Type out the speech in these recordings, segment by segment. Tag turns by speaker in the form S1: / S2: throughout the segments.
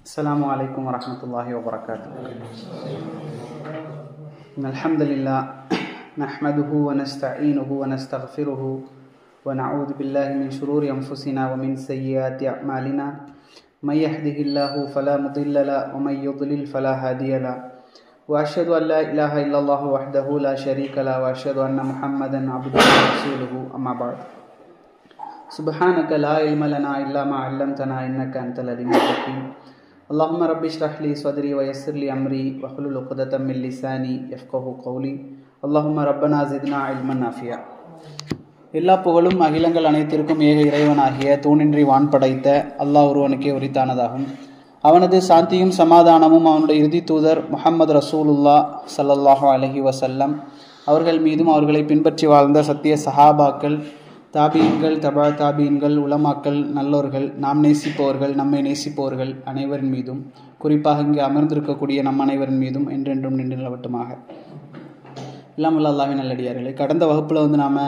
S1: السلام عليكم ورحمة الله وبركاته. الحمد لله نحمده ونستعينه ونستغفره ونعوذ بالله من شرور أنفسنا ومن سيئات أعمالنا من يهده الله فلا مضل له ومن يضلل فلا هادي له وأشهد أن لا إله إلا الله وحده لا شريك له وأشهد أن محمدا عبده ورسوله أما بعد سبحانك لا علم لنا إلا ما علمتنا إنك أنت العليم الحكيم. اللهم رب اشرح لي صدري ويسر لي أمري واحلل عقدة من لساني يفقهوا قولي. اللهم ربنا زدنا علما نافعا. எல்லா புகழும் அகிலங்கள் அனைத்திற்கும் ஏக இறைவனாகிய தூணின்றி வான் படைத்த அல்லாஹ் ஒருவனுக்கே உரித்தானதாகும். அவனது சாந்தியும் சமாதானமும் அவனுடைய இறுதி தூதர் முஹம்மது ரசூலுல்லாஹ் ஸல்லல்லாஹு அலைஹி வஸல்லம் அவர்கள் மீதும் அவர்களை பின்பற்றி வாழ்ந்த சத்திய சஹாபாக்கள், தாபீன்கள், தபா தாபீன்கள், உலமாக்கள், நல்லோர்கள், நாம் நேசிப்பவர்கள், நம்மை நேசிப்பவர்கள் அனைவரின் மீதும், குறிப்பாக இங்கே அமர்ந்திருக்கக்கூடிய நம் அனைவரின் மீதும் என்றென்றும் நின்று நிலவட்டுமாக. இல்லாமல் அல்லாஹ்வின் நல்லடியார்களே, கடந்த வகுப்பில் நாம்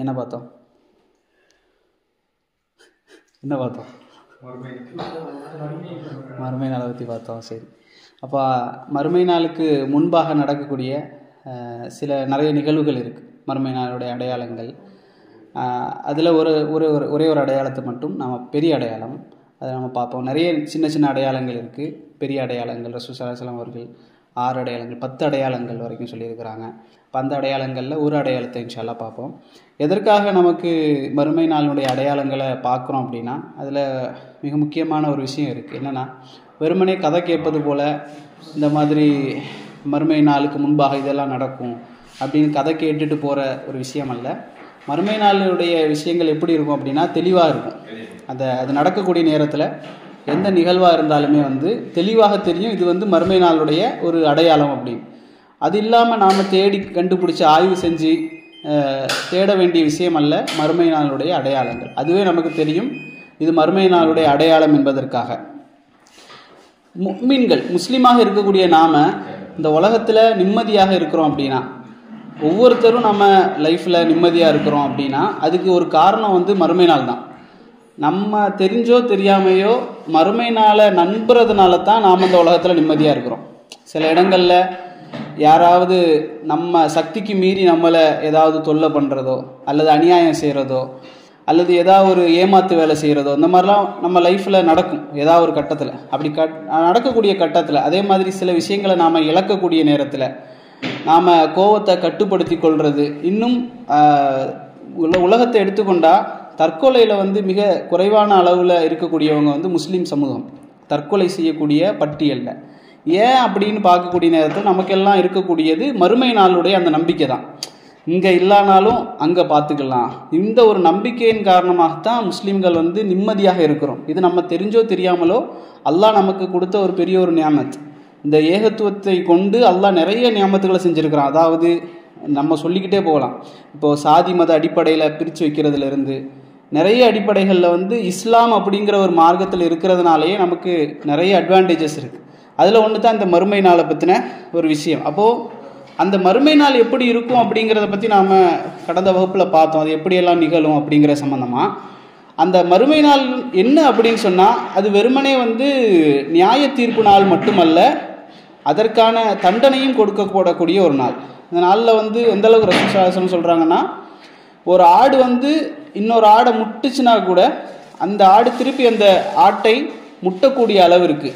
S1: என்ன பார்த்தோம்? மறுமை நாளை பற்றி பார்த்தோம். சரி, அப்போ மறுமை நாளுக்கு முன்பாக நடக்கக்கூடிய நிறைய நிகழ்வுகள் இருக்குது. மறுமை நாளுடைய அடையாளங்கள், அதில் ஒரே ஒரு அடையாளத்தை மட்டும் நாம் பெரிய அடையாளம் அதை நம்ம பார்ப்போம். நிறைய சின்ன சின்ன அடையாளங்கள் இருக்குது, பெரிய அடையாளங்கள். ரசூல் ஸல்லல்லாஹு அலைஹி வஸல்லம் அவர்கள் 6 அடையாளங்கள் 10 அடையாளங்கள் வரைக்கும் சொல்லியிருக்கிறாங்க. இப்போ அந்த அடையாளங்களில் ஒரு அடையாளத்தை இன்ஷா அல்லாஹ் பார்ப்போம். எதற்காக நமக்கு மறுமை நாளுடைய அடையாளங்களை பார்க்குறோம் அப்படின்னா, அதில் மிக முக்கியமான ஒரு விஷயம் இருக்குது. என்னென்னா, வெறுமனே கதை கேட்பது போல் இந்த மாதிரி மறுமை நாளுக்கு முன்பாக இதெல்லாம் நடக்கும் அப்படின்னு கதை கேட்டுட்டு போகிற ஒரு விஷயம் அல்ல. மறுமை நாளுடைய விஷயங்கள் எப்படி இருக்கும் அப்படின்னா தெளிவாக இருக்கும். அது நடக்கக்கூடிய நேரத்தில் எந்த நிகழ்வாக இருந்தாலுமே தெளிவாக தெரியும், இது மறுமை நாளுடைய ஒரு அடையாளம் அப்படின்னு. அது இல்லாமல் நாம் தேடி கண்டுபிடிச்சி ஆய்வு செஞ்சு தேட வேண்டிய விஷயம் அல்ல மறுமை நாளுடைய அடையாளங்கள். அதுவே நமக்கு தெரியும் இது மறுமை நாளுடைய அடையாளம் என்பதற்காக. முஃமின்கள், முஸ்லீமாக இருக்கக்கூடிய நாம் இந்த உலகத்தில் நிம்மதியாக இருக்கிறோம் அப்படின்னா, ஒவ்வொருத்தரும் நம்ம லைஃப்பில் நிம்மதியாக இருக்கிறோம் அப்படின்னா அதுக்கு ஒரு காரணம் மறுமை நாள் தான். நம்ம தெரிஞ்சோ தெரியாமையோ மறுமை நாளை நம்புறதுனால தான் நாம் இந்த உலகத்தில் நிம்மதியாக இருக்கிறோம். சில இடங்களில் யாராவது நம்ம சக்திக்கு மீறி நம்மளை ஏதாவது தொல்லை பண்ணுறதோ அல்லது அநியாயம் செய்கிறதோ அல்லது ஏதாவது ஒரு ஏமாத்து வேலை செய்கிறதோ, இந்த மாதிரிலாம் நம்ம லைஃப்பில் நடக்கும் ஏதாவது ஒரு கட்டத்தில். அப்படி நடக்கக்கூடிய கட்டத்தில் அதே மாதிரி சில விஷயங்களை நாம் இழக்கக்கூடிய நேரத்தில் நாம் கோபத்தை கட்டுப்படுத்தி கொள்வது. இன்னும் உலகத்தை எடுத்துக்கொண்டால் தற்கொலையில் மிக குறைவான அளவில் இருக்கக்கூடியவங்க முஸ்லீம் சமூகம், தற்கொலை செய்யக்கூடிய பட்டியலில். ஏன் அப்படின்னு பார்க்கக்கூடிய நேரத்தில் நமக்கெல்லாம் இருக்கக்கூடியது மறுமை நாளுடைய அந்த நம்பிக்கை தான். இங்கே இல்லைனாலும் அங்கே பார்த்துக்கலாம். இந்த ஒரு நம்பிக்கையின் காரணமாகத்தான் முஸ்லீம்கள் நிம்மதியாக இருக்கிறோம். இது நம்ம தெரிஞ்சோ தெரியாமலோ அல்லாஹ் நமக்கு கொடுத்த ஒரு பெரிய ஒரு நியாமத். இந்த ஏகத்துவத்தை கொண்டு அல்லாஹ் நிறைய நியாமத்துகளை செஞ்சுருக்கிறான். அதாவது நம்ம சொல்லிக்கிட்டே போகலாம். இப்போது சாதி மத அடிப்படையில் பிரித்து வைக்கிறதுலேருந்து நிறைய அடிப்படைகளில் இஸ்லாம் அப்படிங்கிற ஒரு மார்க்கத்தில் இருக்கிறதுனாலேயே நமக்கு நிறைய அட்வான்டேஜஸ் இருக்குது. அதில் ஒன்று தான் இந்த மறுமை நாளை பற்றின ஒரு விஷயம். அப்போது அந்த மறுமை நாள் எப்படி இருக்கும் அப்படிங்கிறத பற்றி நாம் கடந்த வகுப்பில் பார்த்தோம். அது எப்படியெல்லாம் நிகழும் அப்படிங்கிற சம்மந்தமாக. அந்த மறுமை நாள் என்ன அப்படின்னு சொன்னால், அது வெறுமனே நியாய தீர்ப்பு நாள் மட்டுமல்ல, அதற்கான தண்டனையும் கொடுக்கப்படக்கூடிய ஒரு நாள். இந்த நாளில் எந்த அளவுக்கு ரசூல் ஸல்லல்லாஹு அலைஹி வஸல்லம் சொல்கிறாங்கன்னா, ஒரு ஆடு இன்னொரு ஆடை முட்டுச்சுன்னா கூட அந்த ஆடு திருப்பி அந்த ஆட்டை முட்டக்கூடிய அளவிற்கு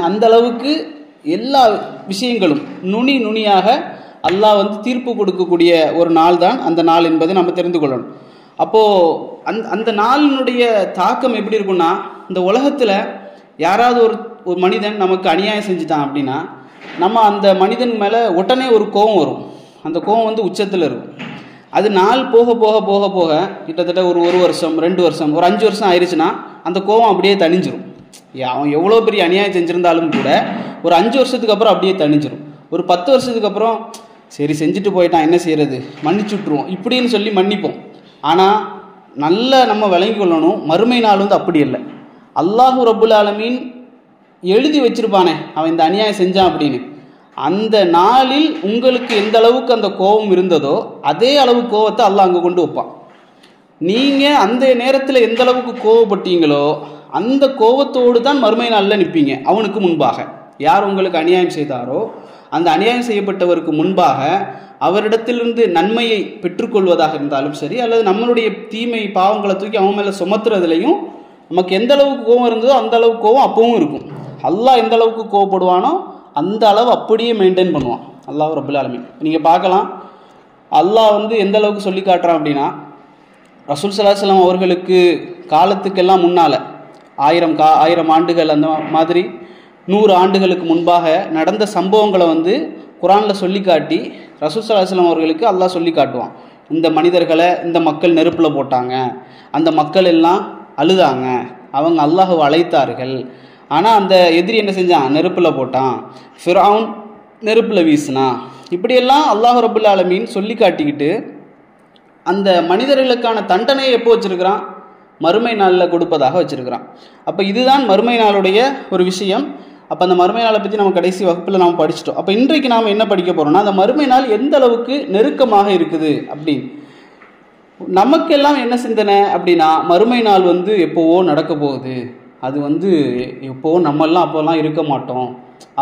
S1: அந்த அளவுக்கு எல்லா விஷயங்களும் நுனியாக அல்லாஹ் தீர்ப்பு கொடுக்கக்கூடிய ஒரு நாள் தான் அந்த நாள் என்பதை நம்ம தெரிந்து கொள்ளணும். அப்போது அந்த நாளினுடைய தாக்கம் எப்படி இருக்குன்னா, இந்த உலகத்தில் யாராவது ஒரு மனிதன் நமக்கு அநியாயம் செஞ்சுட்டான் அப்படின்னா நம்ம அந்த மனிதன் மேலே உடனே ஒரு கோபம் வரும். அந்த கோபம் உச்சத்தில் இருக்கும். அது நாள் போக போக போக போக கிட்டத்தட்ட ஒரு வருஷம், 2 வருஷம், ஒரு 5 வருஷம் ஆயிடுச்சுன்னா அந்த கோபம் அப்படியே தணிஞ்சிரும். அவன் எவ்வளோ பெரிய அநியாயம் செஞ்சுருந்தாலும் கூட ஒரு 5 வருஷத்துக்கு அப்புறம் அப்படியே தணிஞ்சிரும். ஒரு 10 வருஷத்துக்கு அப்புறம் சரி செஞ்சுட்டு போயிட்டான், என்ன செய்கிறது, மன்னிச்சு விட்ருவோம் இப்படின்னு சொல்லி மன்னிப்போம். ஆனால் நல்லா நம்ம விளங்கி கொள்ளணும், மறுமை நாள் அப்படி இல்லை. அல்லாஹு ரப்புல் ஆலமீன் எழுதி வச்சிருப்பானே அவன் இந்த அநியாயம் செஞ்சான் அப்படின்னு, அந்த நாளில் உங்களுக்கு எந்த அளவுக்கு அந்த கோபம் இருந்ததோ அதே அளவு கோபத்தை அல்லாஹ் அங்கே கொண்டு வைப்பான். நீங்கள் அந்த நேரத்தில் எந்த அளவுக்கு கோவப்பட்டீங்களோ அந்த கோவத்தோடு தான் மறுமை நாளில் நிற்பீங்க. அவனுக்கு முன்பாக யார் உங்களுக்கு அநியாயம் செய்தாரோ அந்த அநியாயம் செய்யப்பட்டவருக்கு முன்பாக அவரிடத்திலிருந்து நன்மையை பெற்றுக்கொள்வதாக இருந்தாலும் சரி, அல்லது நம்மளுடைய தீமை பாவங்களை தூக்கி அவன் மேலே சுமத்துறதுலையும் நமக்கு எந்த அளவுக்கு கோபம் இருந்ததோ அந்த அளவுக்கு கோபம் அப்பவும் இருக்கும். அல்லாஹ் எந்த அளவுக்கு கோவப்படுவானோ அந்த அளவு அப்படியே மெயின்டைன் பண்ணுவான் அல்லாஹ் ரப்புல் ஆலமீன். நீங்கள் பார்க்கலாம், அல்லாஹ் எந்த அளவுக்கு சொல்லி காட்டுறான் அப்படின்னா, ரசூல் ஸல்லல்லாஹு அலைஹி வஸல்லம் அவர்களுக்கு காலத்துக்கெல்லாம் முன்னால் 1000 ஆண்டுகள் அந்த மாதிரி 100 ஆண்டுகளுக்கு முன்பாக நடந்த சம்பவங்களை குரானில் சொல்லி காட்டி ரசூல் ஸல்லல்லாஹு அலைஹி வஸல்லம் அவர்களுக்கு அல்லாஹ் சொல்லி காட்டுவான். இந்த மனிதர்களை இந்த மக்கள் நெருப்பில் போட்டாங்க, அந்த மக்கள் எல்லாம் அழுதாங்க, அவங்க அல்லாஹ்வை அழைத்தார்கள், ஆனால் அந்த எதிரி என்ன செஞ்சான், நெருப்பில் போட்டான், ஃபிரௌன் நெருப்பில் வீசினான். இப்படியெல்லாம் அல்லாஹ் ரப்புல் ஆலமீன் சொல்லி காட்டிக்கிட்டு அந்த மனிதர்களுக்கான தண்டனையை எப்போ வச்சிருக்கிறான், மறுமை நாளில் கொடுப்பதாக வச்சிருக்கிறான். அப்போ இதுதான் மறுமை நாளுடைய ஒரு விஷயம். அப்போ அந்த மறுமை நாளை பற்றி நம்ம கடைசி வகுப்பில் நாம் படிச்சிட்டோம். அப்போ இன்றைக்கு நாம் என்ன படிக்க போகிறோம்னா, அந்த மறுமை நாள் எந்த அளவுக்கு நெருக்கமாக இருக்குது அப்படின்னு. நமக்கெல்லாம் என்ன சிந்தனை அப்படின்னா, மறுமை நாள் எப்போவோ நடக்க போகுது, அது எப்போவோ நம்மெல்லாம் அப்போல்லாம் இருக்க மாட்டோம்,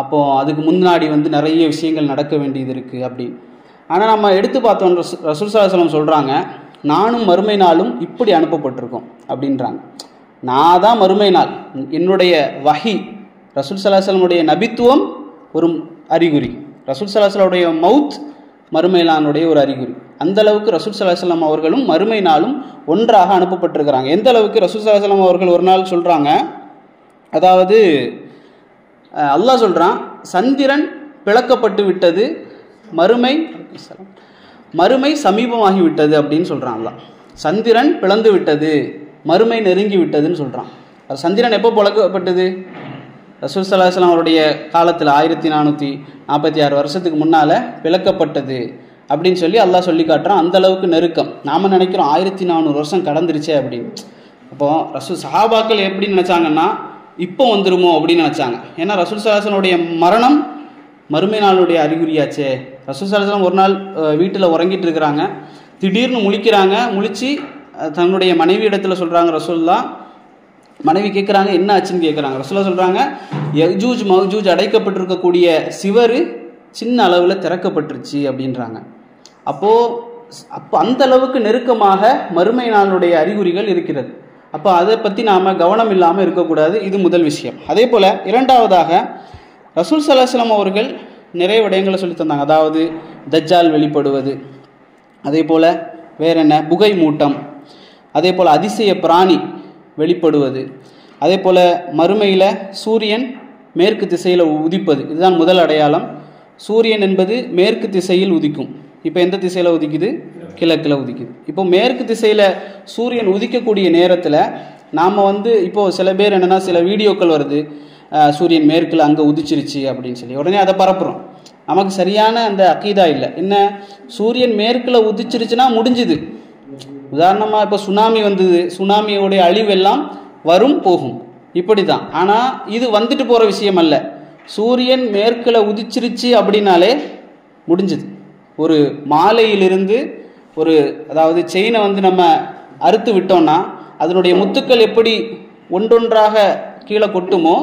S1: அப்போது அதுக்கு முன்னாடி நிறைய விஷயங்கள் நடக்க வேண்டியது இருக்குது அப்படின்னு. ஆனால் நம்ம எடுத்து பார்த்தோம், ரசூல் ஸல்லல்லாஹு அலைஹி வஸல்லம் சொல்கிறாங்க, நானும் மறுமை நாளும் இப்படி அனுப்பப்பட்டிருக்கோம் அப்படின்றாங்க. நான் தான் மறுமை நாள், என்னுடைய வஹி, ரசூல் ஸல்லல்லாஹு அலைஹி வஸல்லமுடைய நபித்துவம் ஒரு அறிகுறி, ரசூல் ஸல்லல்லாஹு அலைஹி வஸல்லமுடைய மவுத் மறுமை நாளுடைய ஒரு அறிகுறி. அந்த அளவுக்கு ரசூல் ஸல்லல்லாஹு அலைஹி வஸல்லம் அவர்களும் மறுமை நாளும் ஒன்றாக அனுப்பப்பட்டிருக்கிறாங்க. எந்த அளவுக்கு ரசூல் ஸல்லல்லாஹு அலைஹி வஸல்லம் அவர்கள் ஒரு நாள் சொல்கிறாங்க, அதாவது அல்லாஹ் சொல்கிறான், சந்திரன் பிளக்கப்பட்டு விட்டது, மறுமை சமீபமாகி விட்டது அப்படின்னு சொல்கிறான் அல்லாஹ். சந்திரன் பிளந்து விட்டது, மறுமை நெருங்கி விட்டதுன்னு சொல்கிறான். சந்திரன் எப்போ பிளக்கப்பட்டது, ரசூல் ஸல்லல்லாஹு அலைஹி வஸல்லம் அவருடைய காலத்தில் 1446 வருஷத்துக்கு முன்னால் பிளக்கப்பட்டது அப்படின்னு சொல்லி அல்லாஹ் சொல்லி காட்டுறான். அந்த அளவுக்கு நெருக்கம். நாம் நினைக்கிறோம் 1400 வருஷம் கடந்துருச்சே அப்படின்னு. அப்போது சஹாபாக்கள் எப்படி நினச்சாங்கன்னா, இப்போ வந்துருமோ அப்படின்னு நினச்சாங்க. ஏன்னா ரசூல் ஸல்லல்லாஹு அலைஹி வஸல்லம் உடைய மரணம் மறுமை நாளுடைய அறிகுறியாச்சே. ரசூல் ஸல்லல்லாஹு அலைஹி வஸல்லம் ஒரு நாள் வீட்டில் உறங்கிட்டு இருக்கிறாங்க, திடீர்னு முழிக்கிறாங்க. முழிச்சு தன்னுடைய மனைவி இடத்துல சொல்கிறாங்க, ரசூலுல்லாஹ். மனைவி கேட்குறாங்க, என்ன ஆச்சுன்னு கேட்குறாங்க. ரசூலுல்லாஹ் சொல்கிறாங்க, யஜூஜ் மௌஜூஜ் அடைக்கப்பட்டிருக்கக்கூடிய சிவர் சின்ன அளவில் திறக்கப்பட்டுருச்சு அப்படின்றாங்க. அப்போ அந்த அளவுக்கு நெருக்கமாக மறுமை நாளுடைய அறிகுறிகள் இருக்கிறது. அப்போ அதை பற்றி நாம் கவனம் இல்லாமல் இருக்கக்கூடாது. இது முதல் விஷயம். அதே போல் இரண்டாவதாக ரசூல் ஸல்லல்லாஹு அலைஹி வஸல்லம் அவர்கள் நிறைய விடயங்களை சொல்லி தந்தாங்க. அதாவது தஜ்ஜால் வெளிப்படுவது, அதே போல் வேற என்ன, புகை மூட்டம், அதே போல் அதிசய பிராணி வெளிப்படுவது, அதே போல் மறுமையில் சூரியன் மேற்கு திசையில் உதிப்பது. இதுதான் முதல் அடையாளம். சூரியன் என்பது மேற்கு திசையில் உதிக்கும். இப்போ எந்த திசையில் உதிக்குது, கிழக்கில் உதிக்குது. இப்போ மேற்கு திசையில் சூரியன் உதிக்கக்கூடிய நேரத்தில் நாம் இப்போது சில பேர் என்னென்னா, சில வீடியோக்கள் வருது, சூரியன் மேற்கில் அங்கே உதிச்சிருச்சு அப்படின்னு சொல்லி உடனே அதை பரப்புகிறோம். நமக்கு சரியான அந்த அக்கீதா இல்லை. என்ன, சூரியன் மேற்கில் உதிச்சிருச்சுன்னா முடிஞ்சுது. உதாரணமாக இப்போ சுனாமி வந்தது, சுனாமியோடைய அழிவெல்லாம் வரும் போகும், இப்படி தான். ஆனால் இது வந்துட்டு போகிற விஷயம் அல்ல. சூரியன் மேற்கில் உதிச்சிருச்சு அப்படின்னாலே முடிஞ்சுது. ஒரு மாலையிலிருந்து அதாவது செயினை நம்ம அறுத்து விட்டோம்னா அதனுடைய முத்துக்கள் எப்படி ஒன்றொன்றாக கீழே கொட்டுமோ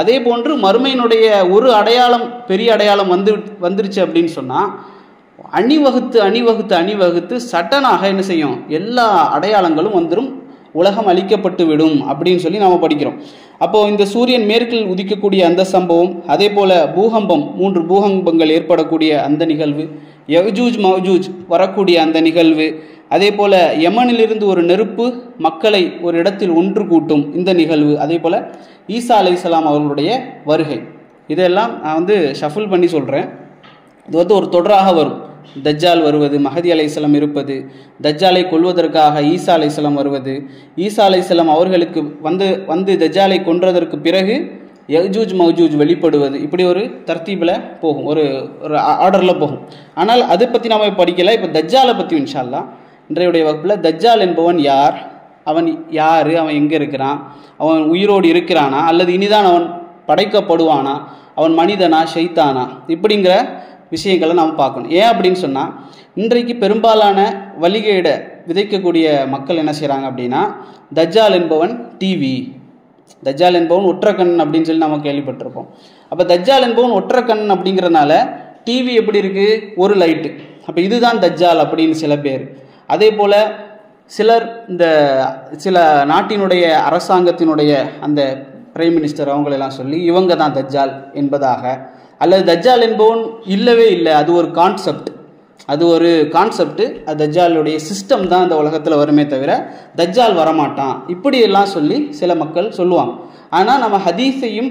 S1: அதே போன்று மறுமையினுடைய ஒரு அடையாளம், பெரிய அடையாளம் வந்துருச்சு அப்படின்னு சொன்னால் அணிவகுத்து சட்டனாக என்ன செய்யும், எல்லா அடையாளங்களும் வந்துடும், உலகம் அழிக்கப்பட்டு விடும் அப்படின்னு சொல்லி நாம் படிக்கிறோம். அப்போது இந்த சூரியன் மேற்கில் உதிக்கக்கூடிய அந்த சம்பவம், அதே போல் பூகம்பம், 3 பூகம்பங்கள் ஏற்படக்கூடிய அந்த நிகழ்வு, யஜூஜ் மௌஜூஜ் வரக்கூடிய அந்த நிகழ்வு, அதே போல் யமனிலிருந்து ஒரு நெருப்பு மக்களை ஒரு இடத்தில் ஒன்று கூட்டும் இந்த நிகழ்வு, அதே போல் ஈசா அலைஹிஸ்ஸலாம் அவர்களுடைய வருகை, இதெல்லாம் நான் ஷஃபில் பண்ணி சொல்கிறேன். இது ஒரு தொடராக வரும். தஜ்ஜால் வருவது, மஹதி அலைஹிஸ்ஸலாம் இருப்பது, தஜ்ஜாலை கொல்வதற்காக ஈசா அலைஹிஸ்ஸலாம் வருவது, ஈசா அலைஹிஸ்ஸலாம் அவர்களுக்கு வந்து தஜ்ஜாலை கொன்றதற்கு பிறகு யஜூஜ் மௌஜூஜ் வெளிப்படுவது, இப்படி ஒரு தர்த்தீபில் போகும், ஒரு ஆர்டரில் போகும். ஆனால் அதை பற்றி நாம் படிக்கலை. இப்போ தஜ்ஜாலை பற்றி இன்ஷா அல்லாஹ் இன்றைய வகுப்பில், தஜ்ஜால் என்பவன் யார், அவன் யார், அவன் எங்கே இருக்கிறான், அவன் உயிரோடு இருக்கிறானா அல்லது இனிதான் அவன் படைக்கப்படுவானா, அவன் மனிதனா ஷைத்தானா, இப்படிங்கிற விஷயங்களை நாம் பார்க்கணும். ஏன் அப்படின்னு சொன்னால், இன்றைக்கு பெரும்பாலான வழிகேட விதைக்கக்கூடிய மக்கள் என்ன செய்கிறாங்க அப்படின்னா, தஜ்ஜால் என்பவன் டிவி, தஜ்ஜால் என்பவன் ஒற்றைக்கண் அப்படின்னு சொல்லி நம்ம கேள்விப்பட்டிருப்போம். அப்போ தஜ்ஜால் என்பவன் ஒற்றைக்கண் அப்படிங்கிறதுனால டிவி எப்படி இருக்குது, ஒரு லைட்டு, அப்போ இதுதான் தஜ்ஜால் அப்படின்னு சில பேர். அதே போல் சிலர் இந்த சில நாட்டினுடைய அரசாங்கத்தினுடைய அந்த பிரைம் மினிஸ்டர் அவங்களெல்லாம் சொல்லி இவங்க தான் தஜ்ஜால் என்பதாக, அல்லது தஜ்ஜால் என்பவன் இல்லவே இல்லை, அது ஒரு கான்செப்ட், அது தஜ்ஜாலுடைய சிஸ்டம் தான் இந்த உலகத்தில் வருமே தவிர தஜ்ஜால் வரமாட்டான், இப்படியெல்லாம் சொல்லி சில மக்கள் சொல்லுவாங்க. ஆனால் நம்ம ஹதீஸையும்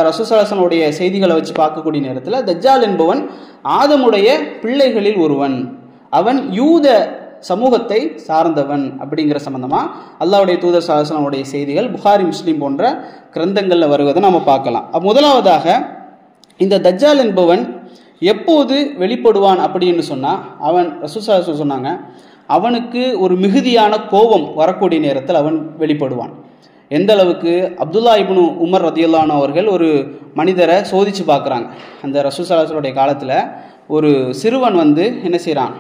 S1: ரசூலுல்லாஹி ஸல்லல்லாஹு அலைஹி வஸல்லம் செய்திகளை வச்சு பார்க்கக்கூடிய நேரத்தில் தஜ்ஜால் என்பவன் ஆதமுடைய பிள்ளைகளில் ஒருவன், அவன் யூத சமூகத்தை சார்ந்தவன் அப்படிங்கிற சம்பந்தமாக அல்லாஹ்வுடைய தூதர் ஸல்லல்லாஹு அலைஹி வஸல்லம் செய்திகள் புகாரி முஸ்லீம் போன்ற கிரந்தங்களில் வருவதை நம்ம பார்க்கலாம். முதலாவதாக இந்த தஜ்ஜால் என்பவன் எப்போது வெளிப்படுவான் அப்படின்னு சொன்னால், அவன் ரசூலுல்லாஹி ஸல்லல்லாஹு அலைஹி வஸல்லம் சொன்னாங்க, அவனுக்கு ஒரு மிகுதியான கோபம் வரக்கூடிய நேரத்தில் அவன் வெளிப்படுவான். எந்த அளவுக்கு, அப்துல்லா இப்னு உமர் ரதியல்லாஹு அன்ஹு அவர்கள் ஒரு மனிதரை சோதித்து பார்க்குறாங்க. அந்த ரசூலுல்லாஹி ஸல்லல்லாஹு அலைஹி வஸல்லம் காலத்தில் ஒரு சிறுவன் வந்து என்ன செய்கிறான்,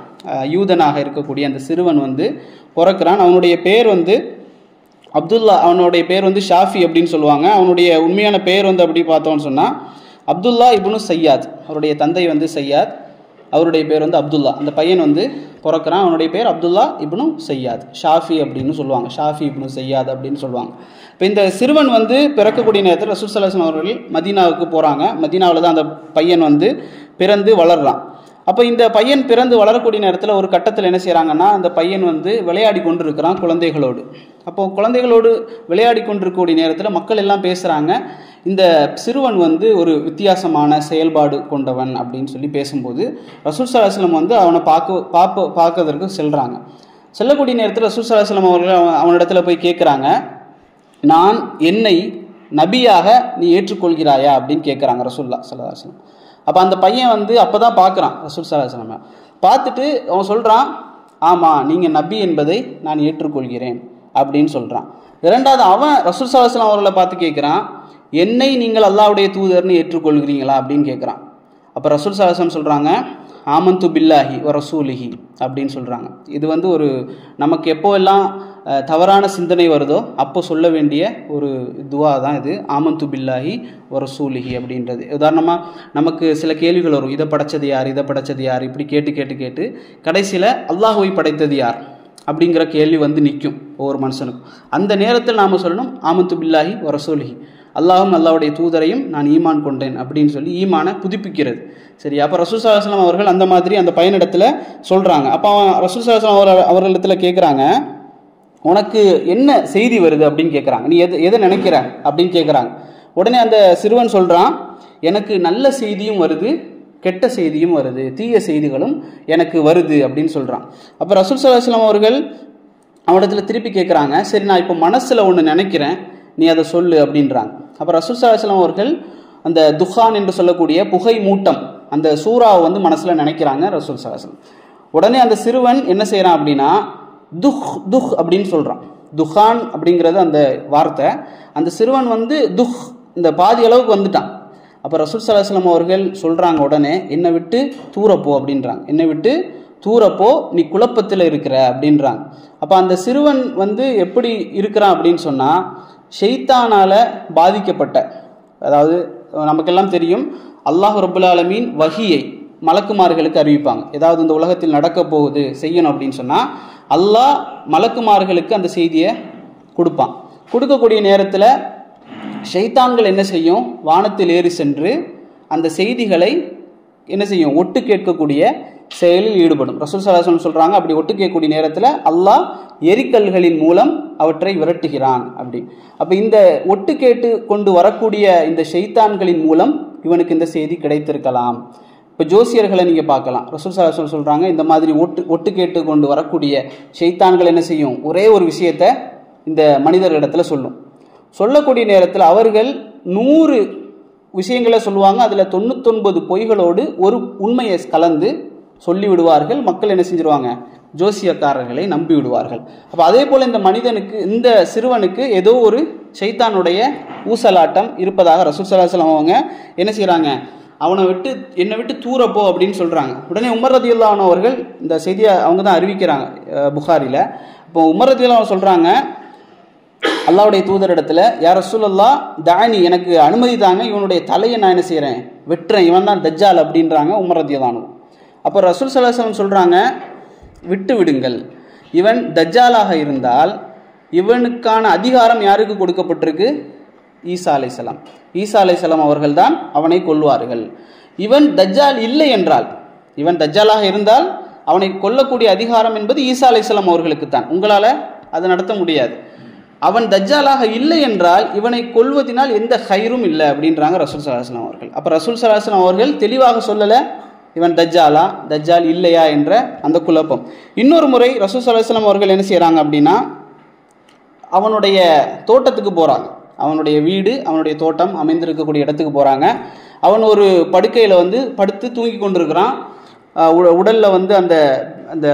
S1: யூதனாக இருக்கக்கூடிய அந்த சிறுவன் வந்து பிறக்கிறான். அவனுடைய பேர் வந்து அப்துல்லா, அவனுடைய பேர் வந்து ஷாஃபி அப்படின்னு சொல்லுவாங்க. அவனுடைய உண்மையான பேர் வந்து அப்படி பார்த்தோன்னு சொன்னால் அப்துல்லா இப்னு சையாத். அவருடைய தந்தை வந்து சையாத், அவருடைய பேர் வந்து அப்துல்லா. அந்த பையன் வந்து பிறக்கிறான், அவனுடைய பேர் அப்துல்லா இப்னு சையாத், ஷாஃபி அப்படின்னு சொல்லுவாங்க, ஷாஃபி இப்னு சையாத் அப்படின்னு சொல்லுவாங்க. இப்போ இந்த சிறுவன் வந்து பிறக்கக்கூடிய நேரத்தில் ரசூலுல்லாஹி ஸல்லல்லாஹு அலைஹி வஸல்லம் அவர்கள் மதீனாவுக்கு போகிறாங்க. மதீனாவில் தான் அந்த பையன் வந்து பிறந்து வளர்றான். அப்போ இந்த பையன் பிறந்து வளரக்கூடிய நேரத்தில் ஒரு கட்டத்தில் என்ன செய்கிறாங்கன்னா, அந்த பையன் வந்து விளையாடி கொண்டு இருக்கிறான் குழந்தைகளோடு. அப்போ குழந்தைகளோடு விளையாடி கொண்டிருக்கக்கூடிய நேரத்தில் மக்கள் எல்லாம் பேசுகிறாங்க, இந்த சிறுவன் வந்து ஒரு வித்தியாசமான செயல்பாடு கொண்டவன் அப்படின்னு சொல்லி பேசும்போது ரசூல் ஸல்லல்லாஹு அலைஹி வஸல்லம் வந்து அவனை பார்க்கறதுக்கு செல்கிறாங்க. செல்லக்கூடிய நேரத்தில் ரசூல் ஸல்லல்லாஹு அலைஹி வஸல்லம் அவர்கள் அவனிடத்துல போய் கேட்குறாங்க, நான் என்னை நபியாக நீ ஏற்றுக்கொள்கிறாயா அப்படின்னு கேட்குறாங்க ரசூலுல்லாஹி ஸல்லல்லாஹு அலைஹி வஸல்லம். அப்போ அந்த பையன் வந்து அப்போ தான் பார்க்குறான் ரசூல் ஸல்லல்லாஹு அலைஹி வஸல்லம். பார்த்துட்டு அவன் சொல்கிறான், ஆமாம் நீங்கள் நபி என்பதை நான் ஏற்றுக்கொள்கிறேன் அப்படின்னு சொல்கிறான். இரண்டாவது அவன் ரசூல் ஸல்லல்லாஹு அலைஹி வஸல்லம் அவர்களை பார்த்து கேட்குறான், என்னை நீங்கள் அல்லாஹ்வுடைய தூதர்னு ஏற்றுக்கொள்கிறீங்களா அப்படின்னு கேட்குறான். அப்போ ரசூல் ஸல்லல்லாஹு அலைஹி வஸல்லம் சொல்கிறாங்க, ஆமன்து பில்லாஹி வ ரசூலிஹி அப்படின்னு சொல்கிறாங்க. இது வந்து ஒரு நமக்கு எப்போவெல்லாம் தவறான சிந்தனை வருதோ அப்போ சொல்ல வேண்டிய ஒரு துவா தான் இது, ஆமன்து பில்லாஹி வ ரசூலிஹி அப்படின்றது. உதாரணமாக நமக்கு சில கேள்விகள் வரும், இதை படைச்சது யார், இதை படைச்சது யார், இப்படி கேட்டு கடைசியில் அல்லாஹ்வை படைத்தது யார் அப்படிங்கிற கேள்வி வந்து நிற்கும் ஒவ்வொரு மனுஷனுக்கும். அந்த நேரத்தில் நாம் சொல்லணும் ஆமன்து பில்லாஹி வ ரசூலிஹி, அல்லாஹும் அல்லாஹ்வுடைய தூதரையும் நான் ஈமான் கொண்டேன் அப்படின்னு சொல்லி ஈமானை புதுப்பிக்கிறது. சரி, அப்போ ரசூல் ஸல்லல்லாஹு அலைஹி வஸல்லம் அவர்கள் அந்த மாதிரி அந்த பையனிடத்தில் சொல்கிறாங்க. அப்போ ரசூல் ஸல்லல்லாஹு அலைஹி வஸல்லம் அவர்களிடத்தில் கேட்குறாங்க, உனக்கு என்ன செய்தி வருது அப்படின்னு கேட்குறாங்க, நீ எதை நினைக்கிற அப்படின்னு கேட்குறாங்க. உடனே அந்த சிறுவன் சொல்கிறான், எனக்கு நல்ல செய்தியும் வருது, கெட்ட செய்தியும் வருது, தீய செய்திகளும் எனக்கு வருது அப்படின்னு சொல்கிறான். அப்போ ரசூல் ஸல்லல்லாஹு அலைஹி வஸல்லம் அவர்கள் அவனிடத்தில் திருப்பி கேட்குறாங்க, சரி நான் இப்போ மனசில் ஒன்று நினைக்கிறேன், நீ அதை சொல்லு அப்படின்றாங்க. அப்போ ரசூல் ஸல்லல்லாஹு அலைஹி வஸல்லம் அவர்கள் அந்த துஹான் என்று சொல்லக்கூடிய புகை மூட்டம் அந்த சூறாவை வந்து மனசில் நினைக்கிறாங்க ரசூல் ஸல்லல்லாஹு அலைஹி வஸல்லம். உடனே அந்த சிறுவன் என்ன செய்கிறான் அப்படின்னா துஹ் அப்படின்னு சொல்கிறான். துஹான் அப்படிங்கிறது அந்த வார்த்தை, அந்த சிறுவன் வந்து இந்த பாதி அளவுக்கு வந்துட்டான். அப்போ ரசூல் ஸல்லல்லாஹு அலைஹி வஸல்லம் அவர்கள் சொல்கிறாங்க, உடனே என்னை விட்டு தூரப்போ அப்படின்றாங்க, என்னை விட்டு தூரப்போ நீ குழப்பத்தில் இருக்கிற அப்படின்றாங்க. அப்போ அந்த சிறுவன் வந்து எப்படி இருக்கிறான் அப்படின்னு சொன்னால், ஷைத்தானால் பாதிக்கப்பட்ட, அதாவது நமக்கெல்லாம் தெரியும் அல்லாஹ் ரப்புல் ஆலமீன் வஹியை மலக்குமார்களுக்கு அறிவிப்பாங்க. ஏதாவது இந்த உலகத்தில் நடக்க போகுது செய்யணும் அப்படின்னு சொன்னால் அல்லாஹ் மலக்குமார்களுக்கு அந்த செய்தியை கொடுப்பான். கொடுக்கக்கூடிய நேரத்தில் ஷைத்தான்கள் என்ன செய்யும், வானத்தில் ஏறி சென்று அந்த செய்திகளை என்ன செய்யும், ஒட்டு கேட்கக்கூடிய செயலில் ஈடுபடும். ரசூல் ஸல்லல்லாஹு அலைஹி வஸல்லம் சொல்கிறாங்க, அப்படி ஒட்டு கேட்கக்கூடிய நேரத்தில் அல்லாஹ் எரிக்கல்களின் மூலம் அவற்றை விரட்டுகிறான் அப்படி. அப்போ இந்த ஒட்டு கேட்டு கொண்டு வரக்கூடிய இந்த ஷைத்தான்களின் மூலம் இவனுக்கு இந்த செய்தி கிடைத்திருக்கலாம். இப்போ ஜோசியர்களை நீங்கள் பார்க்கலாம், ரசூல் ஸல்லல்லாஹு அலைஹி வஸல்லம் சொல்கிறாங்க, இந்த மாதிரி ஒட்டு கேட்டு கொண்டு வரக்கூடிய ஷைத்தான்கள் என்ன செய்யும், ஒரே ஒரு விஷயத்தை இந்த மனிதர்களிடத்தில் சொல்லக்கூடிய நேரத்தில் அவர்கள் 100 விஷயங்களை சொல்லுவாங்க, அதில் 99 பொய்களோடு ஒரு உண்மையை கலந்து சொல்லிவிடுவார்கள். மக்கள் என்ன செஞ்சிருவாங்க, ஜோசியக்காரர்களை நம்பி விடுவார்கள். அப்போ அதே போல் இந்த மனிதனுக்கு, இந்த சிறுவனுக்கு ஏதோ ஒரு ஷைத்தானுடைய ஊசலாட்டம் இருப்பதாக ரசூல் ஸல்லல்லாஹு அலைஹி வஸல்லம் அவங்க என்ன செய்கிறாங்க, என்னை விட்டு தூரப்போ அப்படின்னு சொல்கிறாங்க. உடனே உமர் ரலியல்லாஹு அன்ஹு அவர்கள் இந்த செய்தியை அவங்க தான் அறிவிக்கிறாங்க புகாரில். இப்போ உமர் ரலியல்லாஹு அன்ஹு சொல்கிறாங்க, அல்லாஹ்வுடைய தூதரிடத்தில், யா ரசூலல்லாஹ் தானி, எனக்கு அனுமதி தாங்க, இவனுடைய தலையை நான் என்ன செய்கிறேன், வெட்டுறேன், இவன் தான் தஜ்ஜால் அப்படின்றாங்க உமர் ரலியல்லாஹு அன்ஹு. அப்போ ரசூல் ஸல்லல்லாஹு அலைஹி வஸல்லம் சொல்கிறாங்க, விட்டு விடுங்கள், இவன் தஜ்ஜாலாக இருந்தால் இவனுக்கான அதிகாரம் யாருக்கு கொடுக்கப்பட்டிருக்கு? ஈசா அலைஹிஸ்ஸலாம். ஈசா அலைஹிஸ்ஸலாம் அவர்கள் தான் அவனை கொல்வார்கள். இவன் தஜ்ஜால் இல்லை என்றால், இவன் தஜ்ஜாலாக இருந்தால் அவனை கொல்லக்கூடிய அதிகாரம் என்பது ஈசா அலைஹிஸ்ஸலாம் அவர்களுக்கு தான், உங்களால் அதை நடத்த முடியாது. அவன் தஜ்ஜாலாக இல்லை என்றால் இவனை கொல்வதினால் எந்த ஹைரும் இல்லை அப்படின்றாங்க ரசூல் ஸல்லல்லாஹு அலைஹி வஸல்லம் அவர்கள். அப்போ ரசூல் ஸல்லல்லாஹு அலைஹி வஸல்லம் அவர்கள் தெளிவாக சொல்லலை இவன் தஜ்ஜாலா தஜ்ஜால் இல்லையா என்ற அந்த குழப்பம். இன்னொரு முறை ரசூல் ஸல்லல்லாஹு அலைஹி வஸல்லம் அவர்கள் என்ன செய்கிறாங்க அப்படின்னா, அவனுடைய தோட்டத்துக்கு போகிறாங்க. அவனுடைய வீடு, அவனுடைய தோட்டம் அமைந்திருக்கக்கூடிய இடத்துக்கு போகிறாங்க. அவன் ஒரு படுக்கையில் படுத்து தூங்கி கொண்டிருக்கிறான். உடலில் அந்த அந்த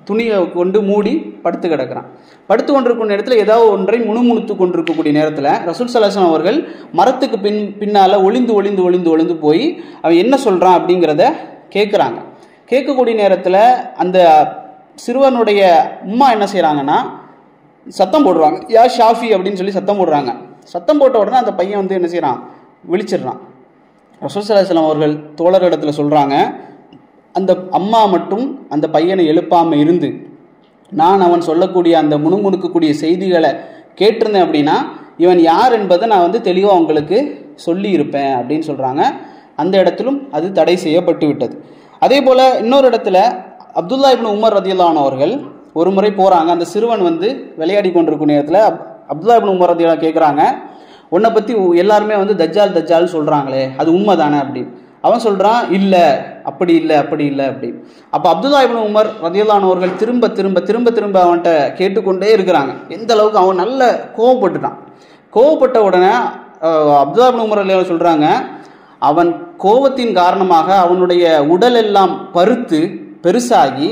S1: துணியை கொண்டு மூடி படுத்து கிடக்கிறான். படுத்து கொண்டிருக்கும் இடத்துல ஏதாவது ஒன்றை முணுமுணுத்து கொண்டிருக்கக்கூடிய நேரத்தில் ரசூல் ஸல்லல்லாஹு அலைஹி வஸல்லம் அவர்கள் மரத்துக்கு பின்னால் ஒளிந்து போய் அவன் என்ன சொல்கிறான் அப்படிங்கிறத கேட்குறாங்க. கேட்கக்கூடிய நேரத்தில் அந்த சிறுவனுடைய அம்மா என்ன செய்கிறாங்கன்னா சத்தம் போடுறாங்க, யா ஷாஃபி அப்படின்னு சொல்லி சத்தம் போடுறாங்க. சத்தம் போட்ட உடனே அந்த பையன் என்ன செய்கிறான், விழிச்சிடுறான். ரசூல் ஸல்லல்லாஹு அலைஹி வஸல்லம் அவர்கள் தோழரிடத்தில் சொல்கிறாங்க, அந்த அம்மா மட்டும் அந்த பையனை எழுப்பாமல் இருந்து நான் அவன் சொல்லக்கூடிய அந்த முணுமுணுக்கக்கூடிய செய்திகளை கேட்டிருந்தேன் அப்படின்னா இவன் யார் என்பதை நான் தெளிவாக உங்களுக்கு சொல்லி இருப்பேன் அப்படின்னு சொல்கிறாங்க. அந்த இடத்திலும் அது தடை செய்யப்பட்டு விட்டது. அதே போல் இன்னொரு இடத்துல அப்துல்லா இப்னு உமர் ரலியல்லாஹு அன்ஹு அவர்கள் ஒரு முறை போகிறாங்க. அந்த சிறுவன் விளையாடி கொண்டிருக்கும் நேரத்தில் அப்துல்லா இப்னு உமர் ரலியல்லாஹு அன்ஹு கேட்குறாங்க, உன்னை பற்றி எல்லாருமே தஜ்ஜால் சொல்கிறாங்களே, அது உண்மை தானே அப்படின்னு. அவன் சொல்கிறான், இல்லை அப்படி இல்லை அப்படின்னு. அப்போ அப்துல்லா இப்னு உமர் ரலியல்லாஹு அன்ஹு அவர்கள் திரும்ப திரும்ப திரும்ப திரும்ப அவன்கிட்ட கேட்டுக்கொண்டே இருக்கிறாங்க. எந்த அளவுக்கு அவன் நல்ல கோவப்பட்டுட்டான். கோவப்பட்ட உடனே அப்துல்லா இப்னு உமர் ரலியல்லாஹு அன்ஹு சொல்கிறாங்க, அவன் கோபத்தின் காரணமாக அவனுடைய உடல் எல்லாம் பருத்து பெருசாகி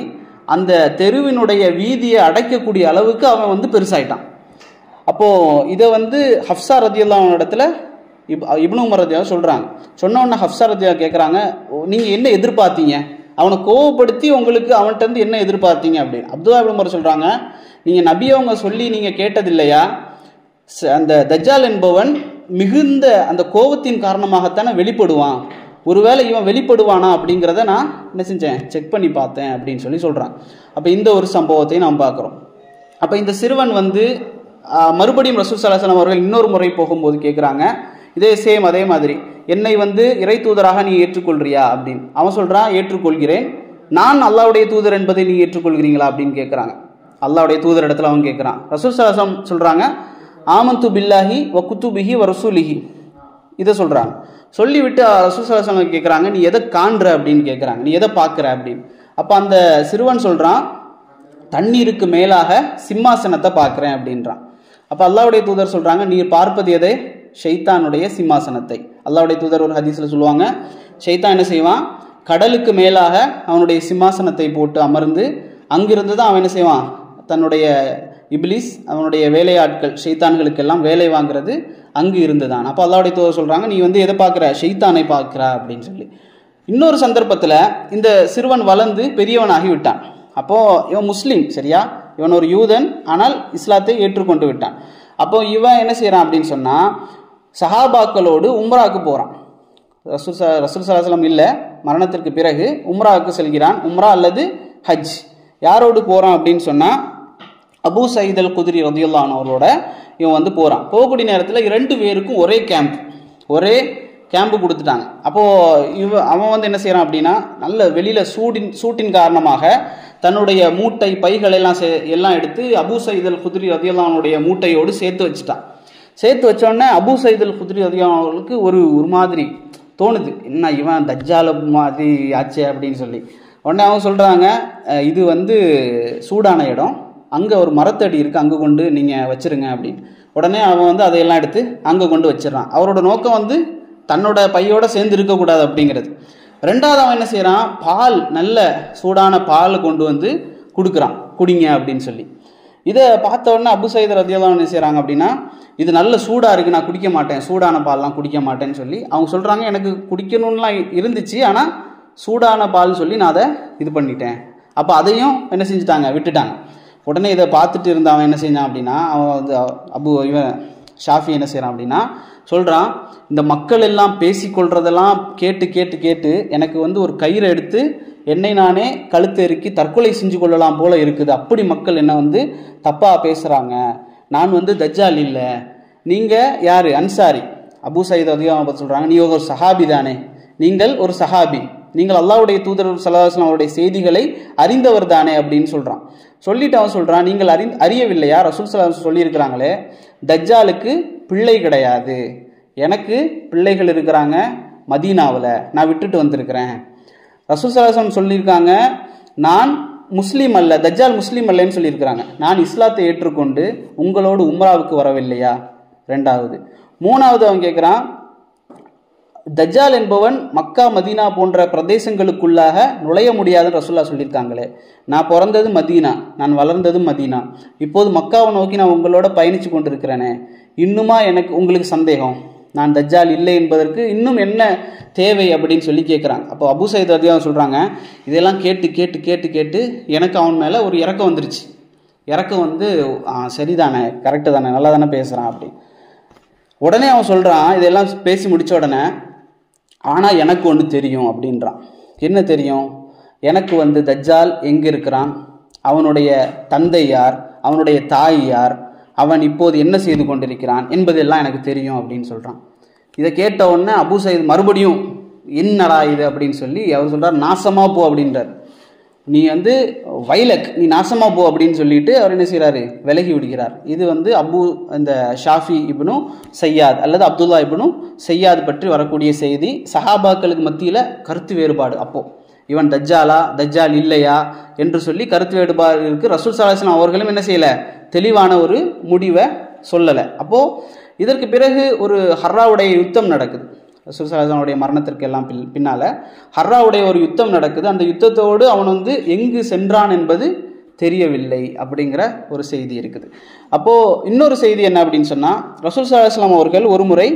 S1: அந்த தெருவினுடைய வீதியை அடைக்கக்கூடிய அளவுக்கு அவன் பெருசாயிட்டான். அப்போது இதை ஹஃப்ஸா ரலியல்லாஹு அன்ஹு இடத்துல இப்னு உமர் ரலியல்லாஹு சொல்கிறாங்க. சொன்ன உடனே ஹஃப்ஸா ரலியல்லாஹு கேட்குறாங்க, நீங்கள் என்ன எதிர்பார்த்தீங்க, அவனை கோவப்படுத்தி உங்களுக்கு அவன்கிட்ட என்ன எதிர்பார்த்தீங்க அப்படின்னு. அப்துல்லா இப்னு உமர் சொல்கிறாங்க, நீங்கள் நபி அவங்க சொல்லி நீங்கள் கேட்டதில்லையா, அந்த தஜ்ஜால் என்பவன் மிகுந்த அந்த கோபத்தின் காரணமாகத்தானே வெளிப்படுவான், ஒருவேளை இவன் வெளிப்படுவானா அப்படிங்கிறத நான் என்ன செஞ்சேன், செக் பண்ணி பார்த்தேன் அப்படின்னு சொல்கிறான். அப்போ இந்த ஒரு சம்பவத்தை நாம் பார்க்குறோம். அப்போ இந்த சிறுவன் மறுபடியும் ரசூல் ஸல்லல்லாஹு அலைஹி வஸல்லம் அவர்கள் இன்னொரு முறை போகும்போது கேட்குறாங்க, அதே மாதிரி என்னை இறை தூதராக நீ ஏற்றுக்கொள்றியா அப்படின்னு. அவன் சொல்கிறான், ஏற்றுக்கொள்கிறேன். நான் அல்லாஹ்வுடைய தூதர் என்பதை நீ ஏற்றுக்கொள்கிறீங்களா அப்படின்னு கேட்குறாங்க. அல்லாஹ்வுடைய தூதர் இடத்துல அவன் கேட்குறான். ரசூல் ஸல்லல்லாஹு அலைஹி வஸல்லம் சொல்கிறாங்க, ஆமன்து பில்லாஹி வ குத்துபிஹி வ ரசூலிஹி, இதை சொல்கிறாங்க. சொல்லிவிட்டு ரசூல் ஸல்லல்லாஹு அலைஹி வஸல்லம் கேட்குறாங்க, நீ எதை காண்ற அப்படின்னு கேட்குறாங்க, நீ எதை பார்க்குற அப்படின்னு. அப்போ அந்த சிறுவன் சொல்கிறான், தண்ணீருக்கு மேலாக சிம்மாசனத்தை பார்க்குறேன் அப்படின்றான். அப்போ அல்லாஹ்வுடைய தூதர் சொல்கிறாங்க, நீ பார்ப்பது எதை, ஷைத்தானுடைய சிம்மாசனத்தை. அல்லாஹ்வுடைய தூதர் ஒரு ஹதீஸில் சொல்லுவாங்க, ஷைத்தான் என்ன செய்வான், கடலுக்கு மேலாக அவனுடைய சிம்மாசனத்தை போட்டு அமர்ந்து அங்கிருந்து தான் அவன் என்ன செய்வான், தன்னுடைய இப்லீஸ் அவனுடைய வேலையாட்கள் ஷைத்தான்களுக்கெல்லாம் வேலை வாங்குறது அங்கு இருந்துதான். அப்போ அல்லாஹ்வுடைய தூதர் சொல்கிறாங்க, நீ எதை பார்க்குற, ஷைத்தானை பார்க்குற அப்படின்னு சொல்லி. இன்னொரு சந்தர்ப்பத்தில் இந்த சிறுவன் வளர்ந்து பெரியவனாகி விட்டான். அப்போது இவன் முஸ்லீம், சரியா, இவன் ஒரு யூதன், ஆனால் இஸ்லாத்தை ஏற்றுக்கொண்டு விட்டான். அப்போ இவன் என்ன செய்கிறான் அப்படின்னு சொன்னால், சஹாபாக்களோடு உம்ராவுக்கு போகிறான். ரசூல் ஸல்லல்லாஹு அலைஹி வஸல்லம் இல்லை, மரணத்திற்கு பிறகு உம்ராவுக்கு செல்கிறான். உம்ரா அல்லது ஹஜ். யாரோடு போகிறான் அப்படின்னு சொன்னால், அபூ சயீத் அல் குத்ரி ரலியல்லாஹு அன்ஹு அவரோட இவன் போகிறான். போகக்கூடிய நேரத்தில் 2 பேருக்கும் ஒரே கேம்பு கொடுத்துட்டாங்க. அப்போது அவன் என்ன செய்கிறான் அப்படின்னா, நல்ல வெளியில் சூட்டின் காரணமாக தன்னுடைய மூட்டை பைகள் எல்லாம் எடுத்து அபூ சயீத் அல் குத்ரி ரலியல்லாஹு அன்ஹுடைய மூட்டையோடு சேர்த்து வச்சுட்டான். சேர்த்து வச்சோடனே அபூ சயீத் அல் குத்ரி ரலியல்லாஹு அன்ஹு அவர்களுக்கு ஒரு மாதிரி தோணுது, என்ன இவன் தஜ்ஜால மாதிரி ஆச்சே அப்படின்னு சொல்லி. உடனே அவங்க சொல்கிறாங்க, இது சூடான இடம், அங்கே ஒரு மரத்தடி இருக்குது, அங்கே கொண்டு நீங்கள் வச்சுருங்க அப்படின்னு. உடனே அவன் அதையெல்லாம் எடுத்து அங்கே கொண்டு வச்சிடறான். அவரோட நோக்கம் தன்னோட பையோட சேர்ந்து இருக்கக்கூடாது அப்படிங்கிறது. ரெண்டாவது அவன் என்ன செய்கிறான், நல்ல சூடான பால் கொண்டு கொடுக்குறான், குடிங்க அப்படின்னு சொல்லி. இதை பார்த்த உடனே அபு சயீத் ரலியல்லாஹு அன்ஹு என்ன செய்கிறாங்க அப்படின்னா, இது நல்ல சூடாக இருக்குது, நான் குடிக்க மாட்டேன், சூடான பால்லாம் குடிக்க மாட்டேன்னு சொல்லி அவங்க சொல்கிறாங்க. எனக்கு குடிக்கணும்லாம் இருந்துச்சு, ஆனால் சூடான பால்னு சொல்லி நான் அதை இது பண்ணிட்டேன். அப்போ அதையும் என்ன செஞ்சுட்டாங்க, விட்டுட்டாங்க. உடனே இதை பார்த்துட்டு இருந்த அவன் என்ன செஞ்சான் அப்படின்னா, அவன் வந்து இவன் ஷாஃபி என்ன செய்கிறான் அப்படின்னா சொல்கிறான், இந்த மக்கள் எல்லாம் பேசிக்கொள்றதெல்லாம் கேட்டு கேட்டு கேட்டு எனக்கு வந்து ஒரு கயிறை எடுத்து என்னை நானே கழுத்து இறுக்கி தற்கொலை செஞ்சு கொள்ளலாம் போல இருக்குது. அப்படி மக்கள் என்ன வந்து தப்பாக பேசுகிறாங்க. நான் வந்து தஜ்ஜால் இல்லை. நீங்கள் யார்? அன்சாரி. அபு சயீத் ரலியல்லாஹு அன்ஹு சொல்கிறாங்க, நீ ஒரு சஹாபி தானே, நீங்கள் ஒரு சஹாபி, நீங்கள் அல்லாஹ்வுடைய தூதர் ஸல்லல்லாஹு அலைஹி வஸல்லம் அவருடைய செய்திகளை அறிந்தவர் தானே அப்படின்னு சொல்கிறான். சொல்லிட்டு அவன் சொல்கிறான், நீங்கள் அறியவில்லையா? ரசூல் ஸல்லல்லாஹு அலைஹி வஸல்லம் சொல்லியிருக்கிறாங்களே, தஜ்ஜாலுக்கு பிள்ளை கிடையாது, எனக்கு பிள்ளைகள் இருக்கிறாங்க மதீனாவில், நான் விட்டுட்டு வந்திருக்கிறேன். ரசூல் ஸல்லல்லாஹு அலைஹி வஸல்லம் சொல்லியிருக்காங்க, நான் முஸ்லீம் அல்ல, தஜ்ஜால் முஸ்லீம் அல்லன்னு சொல்லியிருக்கிறாங்க. நான் இஸ்லாத்தை ஏற்றுக்கொண்டு உங்களோடு உம்ராவுக்கு வரவில்லையா? ரெண்டாவது. மூணாவது அவன் கேட்குறான், தஜ்ஜால் என்பவன் மக்கா மதீனா போன்ற பிரதேசங்களுக்குள்ளாக நுழைய முடியாதுன்னு ரசூலுல்லாஹ் சொல்லியிருக்காங்களே, நான் பிறந்தது மதீனா, நான் வளர்ந்ததும் மதீனா, இப்போது மக்காவை நோக்கி நான் உங்களோட பயணித்து கொண்டிருக்கிறேனே, இன்னுமா எனக்கு உங்களுக்கு சந்தேகம்? நான் தஜ்ஜால் இல்லை என்பதற்கு இன்னும் என்ன தேவை அப்படின்னு சொல்லி கேட்குறாங்க. அப்போ அபு சயீத் ரலியல்லாஹு சொல்கிறாங்க, இதெல்லாம் கேட்டு கேட்டு கேட்டு கேட்டு எனக்கு அவன் மேலே ஒரு இறக்கம் வந்துருச்சு. இறக்கம் வந்து சரிதானே, கரெக்டு தானே, நல்லா தானே பேசுகிறான் அப்படி. உடனே அவன் சொல்கிறான், இதெல்லாம் பேசி முடித்த உடனே, ஆனால் எனக்கு ஒன்று தெரியும் அப்படின்றான். என்ன தெரியும்? எனக்கு வந்து தஜ்ஜால் எங்கே இருக்கிறான், அவனுடைய தந்தை யார், அவனுடைய தாய் யார், அவன் இப்போது என்ன செய்து கொண்டிருக்கிறான் என்பதெல்லாம் எனக்கு தெரியும் அப்படின்னு சொல்கிறான். இதை கேட்ட உடனே அபு சயீத் மறுபடியும் என்னடா இது அப்படின்னு சொல்லி அவர் சொல்கிறார், நாசமாக போ அப்படின்றார். நீ வந்து வைலக், நீ நாசமாக போ அப்படின்னு சொல்லிட்டு அவர் என்ன செய்கிறாரு, விலகி விடுகிறார். இது வந்து இந்த ஷாஃபி இப்னு சையாத் அல்லது அப்துல்லா இப்னு சையாத் பற்றி வரக்கூடிய செய்தி. சஹாபாக்களுக்கு மத்தியில் கருத்து வேறுபாடு. அப்போது இவன் தஜ்ஜாலா தஜ்ஜால் இல்லையா என்று சொல்லி கருத்து வேறுபாடு இருக்குது. ரசூல் ஸல்லல்லாஹு அலைஹி வஸல்லம் அவர்களும் என்ன செய்யலை, தெளிவான ஒரு முடிவை சொல்லலை. அப்போது இதற்கு பிறகு ஒரு ஹர்ராவுடைய யுத்தம் நடக்குது. ரசூல் ஸல்லல்லாஹு அலைஹி வஸல்லம் மரணத்திற்கு எல்லாம் பின்னால் ஹர்ராவுடைய ஒரு யுத்தம் நடக்குது. அந்த யுத்தத்தோடு அவன் வந்து எங்கு சென்றான் என்பது தெரியவில்லை அப்படிங்கிற ஒரு செய்தி இருக்குது. அப்போது இன்னொரு செய்தி என்ன அப்படின்னு சொன்னால், ரசூல் ஸல்லல்லாஹு அலைஹி வஸல்லம் அவர்கள் ஒரு முறை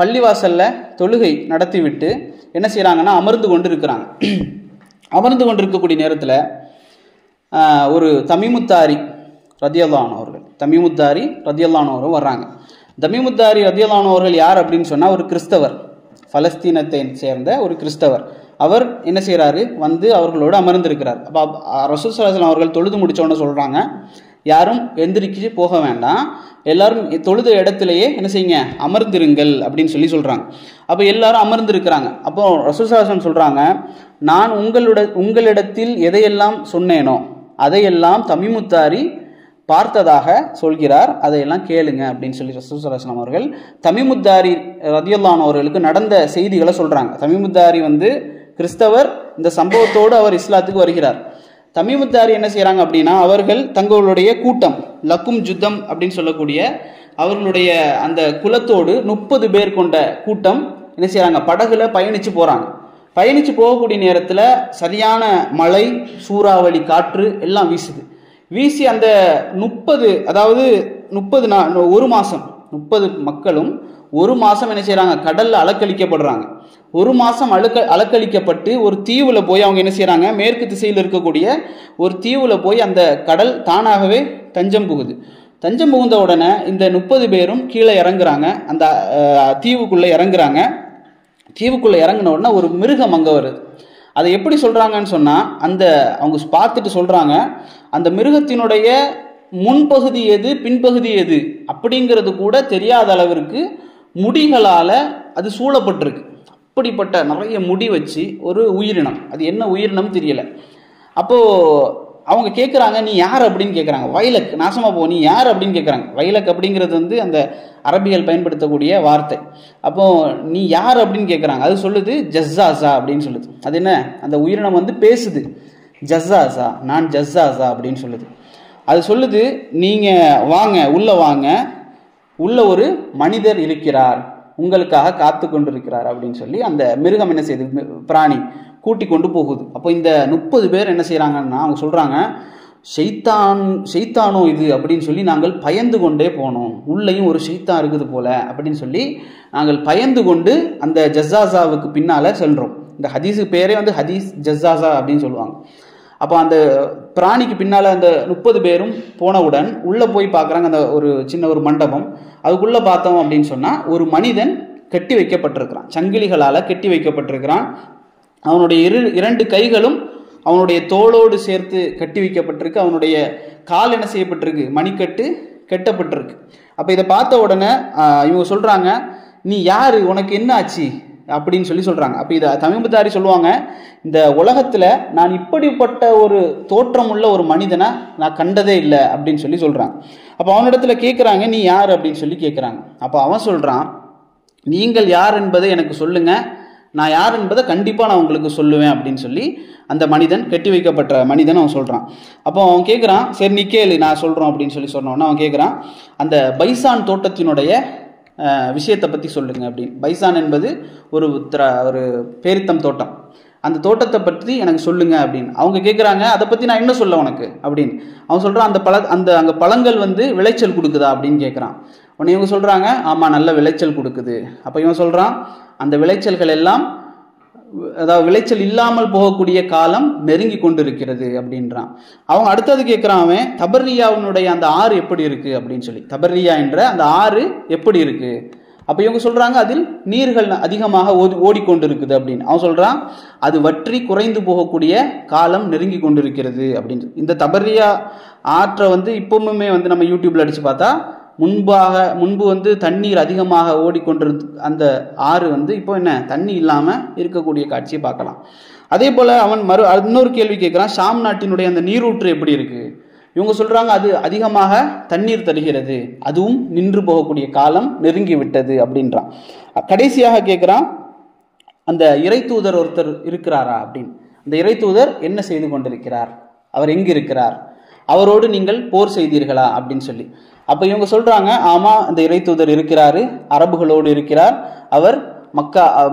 S1: பள்ளிவாசலில் தொழுகை நடத்திவிட்டு என்ன செய்கிறாங்கன்னா அமர்ந்து கொண்டு இருக்கிறாங்க. அமர்ந்து கொண்டிருக்கக்கூடிய நேரத்தில் ஒரு தமீமுத்தாரி ரலியல்லாஹு அன்ஹு அவர்கள், தமீமுத்தாரி ரலியல்லாஹு அன்ஹு அவர்கள் வர்றாங்க. தமீமுத்தாரி ரலியல்லாஹு அன்ஹு அவர்கள் யார் அப்படின்னு சொன்னால் ஒரு கிறிஸ்தவர், பலஸ்தீனத்தை சேர்ந்த ஒரு கிறிஸ்தவர். அவர் என்ன செய்கிறாரு, வந்து அவர்களோடு அமர்ந்திருக்கிறார். அப்போ ரசூல் ஸல்லல்லாஹு அலைஹி வஸல்லம் அவர்கள் தொழுது முடித்தோன்னு சொல்கிறாங்க, யாரும் எந்திரிச்சு போக வேண்டாம், எல்லாரும் தொழுத இடத்துலையே என்ன செய்யுங்க, அமர்ந்திருங்கள் அப்படின்னு சொல்கிறாங்க. அப்போ எல்லாரும் அமர்ந்திருக்கிறாங்க. அப்போ ரசூல் ஸல்லல்லாஹு அலைஹி வஸல்லம் சொல்கிறாங்க, நான் உங்களிடத்தில் எதையெல்லாம் சொன்னேனோ அதையெல்லாம் தமீமுத்தாரி பார்த்ததாக சொல்கிறார், அதையெல்லாம் கேளுங்க அப்படின்னு சொல்லி ரசூல் ஸல்லல்லாஹு அலைஹி வஸல்லம் அவர்கள் தமீமுத்தாரி ரலியல்லாஹு அன்ஹு அவர்களுக்கு நடந்த செய்திகளை சொல்கிறாங்க. தமீமுத்தாரி வந்து கிறிஸ்தவர், இந்த சம்பவத்தோடு அவர் இஸ்லாத்துக்கு வருகிறார். தமீமுத்தாரி என்ன செய்கிறாங்க அப்படின்னா, அவர்கள் தங்களுடைய கூட்டம் லக்கும் ஜுத்தம் அப்படின்னு சொல்லக்கூடிய அவர்களுடைய அந்த குலத்தோடு 30 பேர் கொண்ட கூட்டம் என்ன செய்கிறாங்க, படகுல பயணித்து போகிறாங்க. பயணித்து போகக்கூடிய நேரத்தில் சரியான மழை, சூறாவளி, காற்று எல்லாம் வீசுது. வீசி அந்த 30 அதாவது 30 ஒரு மாதம் 30 மக்களும் ஒரு மாதம் என்ன செய்கிறாங்க, கடலில் அலக்களிக்கப்படுறாங்க. ஒரு மாதம் அலக்களிக்கப்பட்டு ஒரு தீவில் போய் அவங்க என்ன செய்கிறாங்க, மேற்கு திசையில் இருக்கக்கூடிய ஒரு தீவில் போய் அந்த கடல் தானாகவே தஞ்சம் புகுது. தஞ்சம் புகுந்த உடனே இந்த 30 பேரும் கீழே இறங்குறாங்க, அந்த தீவுக்குள்ளே இறங்குறாங்க. தீவுக்குள்ளே இறங்கின உடனே ஒரு மிருகம் அங்கே வருது. அதை எப்படி சொல்கிறாங்கன்னு சொன்னால், அவங்க பார்த்துட்டு சொல்கிறாங்க, அந்த மிருகத்தினுடைய முன்பகுதி எது பின்பகுதி எது அப்படிங்கிறது கூட தெரியாத அளவிற்கு முடிகளால் அது சூழப்பட்டிருக்கு. அப்படிப்பட்ட நிறைய முடி வச்சு ஒரு உயிரினம், அது என்ன உயிரினம் தெரியலை. அப்போது அவங்க கேட்குறாங்க, நீ யார் அப்படின்னு கேட்குறாங்க. வைலக், நாசமாக போ, நீ யார் அப்படின்னு கேட்குறாங்க. வைலக் அப்படிங்கிறது வந்து அந்த அரபிகள் பயன்படுத்தக்கூடிய வார்த்தை. அப்போது நீ யார் அப்படின்னு கேட்குறாங்க. அது சொல்லுது ஜஸ்ஸாஸா அப்படின்னு சொல்லுது. அது என்ன, அந்த உயிரினம் வந்து பேசுது, ஜஸ்ஸாஸா, நான் ஜஸ்ஸாஸா அப்படின்னு சொல்லுது. அது சொல்லுது, நீங்கள் வாங்க, உள்ளே வாங்க, உள்ள ஒரு மனிதர் இருக்கிறார், உங்களுக்காக காத்து கொண்டு இருக்கிறார் அப்படின்னு சொல்லி அந்த மிருகம் என்ன செய்யுது, பிராணி கூட்டி கொண்டு போகுது. அப்போ இந்த 30 பேர் என்ன செய்கிறாங்கன்னா, அவங்க சொல்கிறாங்க, ஷைத்தானோ இது அப்படின்னு சொல்லி நாங்கள் பயந்து கொண்டே போனோம். உள்ளேயும் ஒரு ஷைத்தான் இருக்குது போல அப்படின்னு சொல்லி நாங்கள் பயந்து கொண்டு அந்த ஜஸாஸாவுக்கு பின்னால் செல்றோம். இந்த ஹதீஸுக்கு பேரே வந்து ஹதீஸ் ஜஸாஸா அப்படின்னு சொல்லுவாங்க. அப்போ அந்த பிராணிக்கு பின்னால் அந்த 30 பேரும் போனவுடன் உள்ளே போய் பார்க்குறாங்க. அந்த ஒரு சின்ன ஒரு மண்டபம், அதுக்குள்ளே பார்த்தோம் அப்படின்னு சொன்னால் ஒரு மனிதன் கட்டி வைக்கப்பட்டிருக்கிறான், சங்கிலிகளால் கட்டி வைக்கப்பட்டிருக்கிறான். அவனுடைய 2 கைகளும் அவனுடைய தோளோடு சேர்த்து கட்டி வைக்கப்பட்டிருக்கு. அவனுடைய கால் என்ன செய்யப்பட்டிருக்கு, மணிக்கட்டு கட்டப்பட்டிருக்கு. அப்போ இதை பார்த்த உடனே இவங்க சொல்கிறாங்க, நீ யார், உனக்கு என்ன ஆச்சு அப்படின்னு சொல்லி சொல்கிறாங்க. அப்போ இதை தமீமுத்தாரி சொல்லுவாங்க, இந்த உலகத்தில் நான் இப்படிப்பட்ட ஒரு தோற்றம் உள்ள ஒரு மனிதனை நான் கண்டதே இல்லை அப்படின்னு சொல்லி சொல்கிறாங்க. அப்போ அவனிடத்துல கேட்குறாங்க, நீ யார் அப்படின்னு சொல்லி கேட்குறாங்க. அப்போ அவன் சொல்கிறான், நீங்கள் யார் என்பதை எனக்கு சொல்லுங்கள், நான் யார் என்பதை கண்டிப்பாக நான் உங்களுக்கு சொல்லுவேன் அப்படின்னு சொல்லி அந்த மனிதன், கட்டி வைக்கப்பட்ட மனிதன் அவன் சொல்கிறான். அப்போ அவன் கேட்குறான், சரி நீ கேளு நான் சொல்கிறோம் அப்படின்னு சொல்லி சொன்னோன்னா அவன் கேட்குறான், அந்த பைசான் தோட்டத்தினுடைய விஷயத்தை பற்றி சொல்லுங்க அப்படின்னு. பைசான் என்பது ஒரு பேரித்தம் தோட்டம், அந்த தோட்டத்தை பற்றி எனக்கு சொல்லுங்க அப்படின்னு அவங்க கேட்குறாங்க. அதை பற்றி நான் என்ன சொல்ல உனக்கு அப்படின்னு அவன் சொல்கிறான், அங்கே பழங்கள் வந்து விளைச்சல் கொடுக்குதா அப்படின்னு கேட்குறான். உடனே இவங்க சொல்கிறாங்க, ஆமாம் நல்ல விளைச்சல் கொடுக்குது. அப்போ இவன் சொல்கிறான், அந்த விளைச்சல்கள் எல்லாம், அதாவது விளைச்சல் இல்லாமல் போகக்கூடிய காலம் நெருங்கி கொண்டு இருக்கிறது அப்படின்றான். அவங்க அடுத்தது கேட்குறான், அவன் தபர்ரியாவினுடைய அந்த ஆறு எப்படி இருக்கு அப்படின்னு சொல்லி, தபர்ரியா என்ற அந்த ஆறு எப்படி இருக்கு. அப்போ இவங்க சொல்கிறாங்க, அதில் நீர்கள் அதிகமாக ஓடிக்கொண்டு இருக்குது அப்படின்னு. அவன் சொல்கிறான், அது வற்றி குறைந்து போகக்கூடிய காலம் நெருங்கி கொண்டு இருக்கிறது அப்படின்னு. இந்த தபர்ரியா ஆற்றை வந்து இப்பவுமே வந்து நம்ம யூடியூப்ல அடித்து பார்த்தா முன்பு வந்து தண்ணீர் அதிகமாக ஓடிக்கொண்டிருந்து அந்த ஆறு வந்து இப்போ என்ன தண்ணி இல்லாமல் இருக்கக்கூடிய காட்சியை பார்க்கலாம். அதே போல் அவன் இன்னொரு கேள்வி கேட்குறான், ஷாம் நாட்டினுடைய அந்த நீரூற்று எப்படி இருக்கு. இவங்க சொல்கிறாங்க, அது அதிகமாக தண்ணீர் தருகிறது, அதுவும் நின்று போகக்கூடிய காலம் நெருங்கி விட்டது அப்படின்றான். கடைசியாக கேட்குறான், அந்த இறை தூதர் ஒருத்தர் இருக்கிறாரா அப்படின்னு. அந்த இறை தூதர் என்ன செய்து கொண்டிருக்கிறார், அவர் எங்கு இருக்கிறார், அவரோடு நீங்கள் போர் செய்தீர்களா அப்படின்னு சொல்லி. அப்போ இவங்க சொல்கிறாங்க, ஆமாம் அந்த இறை தூதர் இருக்கிறாரு, அரபுகளோடு இருக்கிறார், அவர்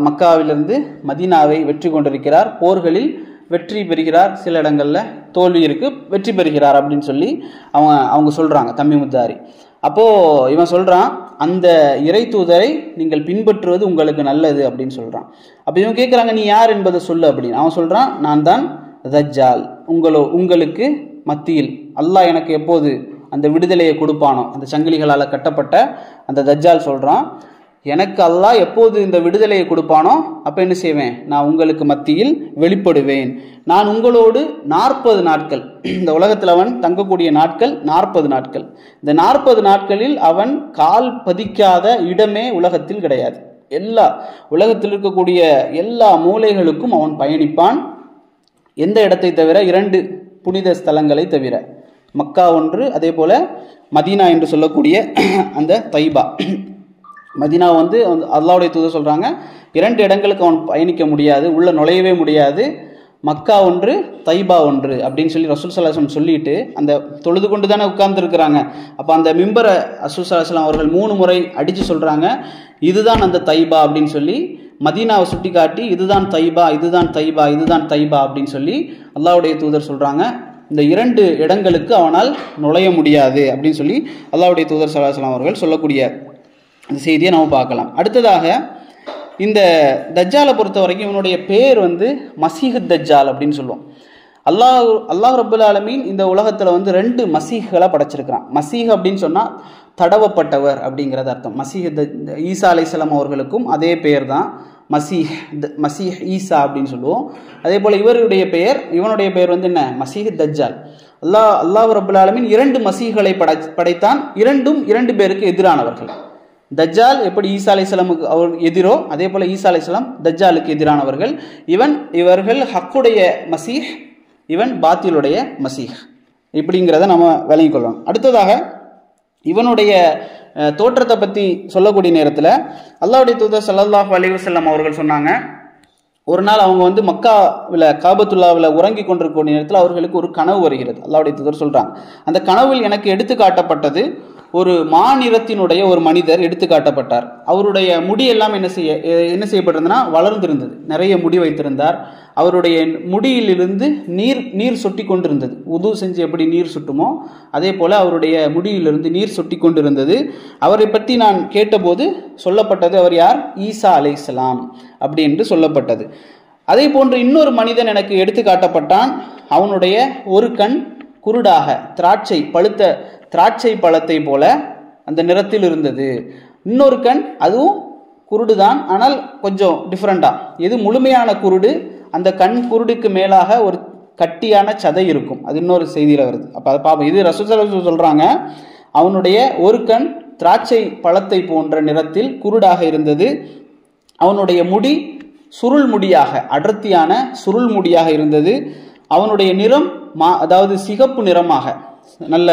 S1: மக்காவிலிருந்து மதீனாவை வெற்றி கொண்டிருக்கிறார், போர்களில் வெற்றி பெறுகிறார், சில இடங்களில் தோல்வி இருக்கு, வெற்றி பெறுகிறார் அப்படின்னு சொல்லி அவங்க சொல்கிறாங்க தமீமுத்தாரி. அப்போது இவன் சொல்கிறான், அந்த இறை தூதரை நீங்கள் பின்பற்றுவது உங்களுக்கு நல்லது அப்படின்னு சொல்கிறான். அப்போ இவன் கேட்குறாங்க, நீ யார் என்பதை சொல்லு அப்படின்னு. அவன் சொல்கிறான், நான் தான் தஜ்ஜால், உங்களுக்கு மத்தியில் அல்லாஹ் எனக்கு எப்போது அந்த விடுதலையை கொடுப்பானோ, அந்த சங்கிலிகளால் கட்டப்பட்ட அந்த தஜ்ஜால் சொல்கிறான், எனக்கு அல்லாஹ் எப்போது இந்த விடுதலையை கொடுப்பானோ அப்போ என்ன செய்வேன், நான் உங்களுக்கு மத்தியில் வெளிப்படுவேன். நான் உங்களோடு 40 நாட்கள், இந்த உலகத்தில் அவன் தங்கக்கூடிய நாட்கள் 40 நாட்கள். இந்த 40 நாட்களில் அவன் கால் பதிக்காத இடமே உலகத்தில் கிடையாது. எல்லா உலகத்தில் இருக்கக்கூடிய எல்லா மூலைகளுக்கும் அவன் பயணிப்பான். எந்த இடத்தை தவிர 2 புனித ஸ்தலங்களை தவிர, மக்கா ஒன்று, அதே போல் மதீனா என்று சொல்லக்கூடிய அந்த தைபா. மதீனா வந்து அல்லாஹ்வுடைய தூதர் சொல்கிறாங்க, 2 இடங்களுக்கு அவன் பயணிக்க முடியாது, உள்ள நுழையவே முடியாது. மக்கா ஒன்று, தைபா ஒன்று அப்படின்னு சொல்லி ரசூல் ஸல்லல்லாஹு அலைஹி வஸல்லம் சொல்லிட்டு அந்த தொழுது கொண்டு தானே உட்கார்ந்துருக்கிறாங்க. அப்போ அந்த மிம்பரை ரசூல் ஸல்லல்லாஹு அலைஹி வஸல்லம் அவர்கள் 3 முறை அடித்து சொல்கிறாங்க, இதுதான் அந்த தைபா அப்படின்னு சொல்லி மதீனாவை சுட்டி காட்டி, இதுதான் தைபா, இதுதான் தைபா, இதுதான் தைபா அப்படின்னு சொல்லி அல்லாஹ்வுடைய தூதர் சொல்கிறாங்க. இந்த 2 இடங்களுக்கு அவனால் நுழைய முடியாது அப்படின்னு சொல்லி அல்லாஹ்வுடைய தூதர் ஸல்லல்லாஹு அலைஹி வஸல்லம் அவர்கள் சொல்லக்கூடிய அந்த செய்தியை நம்ம பார்க்கலாம். அடுத்ததாக இந்த தஜ்ஜாலை பொறுத்த வரைக்கும் இவனுடைய பேர் வந்து மசீஹ் தஜ்ஜால் அப்படின்னு சொல்லுவோம். அல்லாஹ் ரப்புல் ஆலமீன் இந்த உலகத்தில் வந்து 2 மசீஹ்களை படைச்சிருக்கிறான். மசீஹ் அப்படின்னு சொன்னால் தடவப்பட்டவர் அப்படிங்கிறது அர்த்தம். ஈசா அலைஹிஸ்ஸலாம் அவர்களுக்கும் அதே பெயர் தான், மசீஹ் ஈசா அப்படின்னு சொல்லுவோம். அதே போல் இவனுடைய பெயர் வந்து என்ன, மசீஹ் தஜ்ஜால். அல்லாஹ் ரப்புல் ஆலமீன் 2 மசீஹ்களை படைத்தான். 2 பேருக்கு எதிரானவர்கள். தஜ்ஜால் எப்படி ஈசா அலைஹிஸ்ஸலாமுக்கு அவர் எதிரோ, அதே போல் ஈசா அலைஹிஸ்ஸலாம் தஜ்ஜாலுக்கு எதிரானவர்கள். இவர்கள் ஹக்குடைய மசீஹ், இவன் பாத்திலுடைய மசீஹ், இப்படிங்கிறத நம்ம விளங்கிக் கொள்ளணும். அடுத்ததாக இவனுடைய தோற்றத்தை பற்றி சொல்லக்கூடிய நேரத்தில் அல்லாஹ்வுடைய தூதர் ஸல்லல்லாஹு அலைஹி வஸல்லம் அவர்கள் சொன்னாங்க, ஒரு நாள் அவங்க வந்து மக்காவில் காபத்துல்லாவில் உறங்கி கொண்டிருக்கக்கூடிய நேரத்தில் அவர்களுக்கு ஒரு கனவு வருகிறது. அல்லாஹ்வுடைய தூதர் சொல்கிறாங்க, அந்த கனவில் எனக்கு எடுத்து காட்டப்பட்டது, ஒரு மாநிறத்தினுடைய ஒரு மனிதர் எடுத்து காட்டப்பட்டார். அவருடைய முடியெல்லாம் என்ன செய்யப்பட்டிருந்ததுன்னா வளர்ந்திருந்தது, நிறைய முடி வைத்திருந்தார். அவருடைய முடியிலிருந்து நீர் சொட்டி கொண்டிருந்தது. உது செஞ்சு எப்படி நீர் சுட்டுமோ அதே போல அவருடைய முடியிலிருந்து நீர் சொட்டி கொண்டிருந்தது. அவரை பற்றி நான் கேட்டபோது சொல்லப்பட்டது, அவர் யார்? ஈசா அலைஹிஸ்ஸலாம் அப்படி என்று சொல்லப்பட்டது. அதே போன்று இன்னொரு மனிதன் எனக்கு எடுத்து காட்டப்பட்டான். அவனுடைய ஒரு கண் குருடாக பழுத்த திராட்சை பழத்தை போல அந்த நிறத்தில் இருந்தது. இன்னொரு கண் அதுவும் குருடுதான், ஆனால் கொஞ்சம் டிஃப்ரெண்டா. எது முழுமையான குருடு, அந்த கண் குருடுக்கு மேலாக ஒரு கட்டியான சதை இருக்கும். அது இன்னொரு செய்தியில் வருது. அப்போ அதை பார்ப்போம். இது ரசூல் ஸல்லல்லாஹு அலைஹி வஸல்லம் சொல்றாங்க, அவனுடைய ஒரு கண் திராட்சை பழத்தை போன்ற நிறத்தில் குருடாக இருந்தது. அவனுடைய முடி சுருள் முடியாக, அடர்த்தியான சுருள் முடியாக இருந்தது. அவனுடைய நிறம் அதாவது சிகப்பு நிறமாக, நல்ல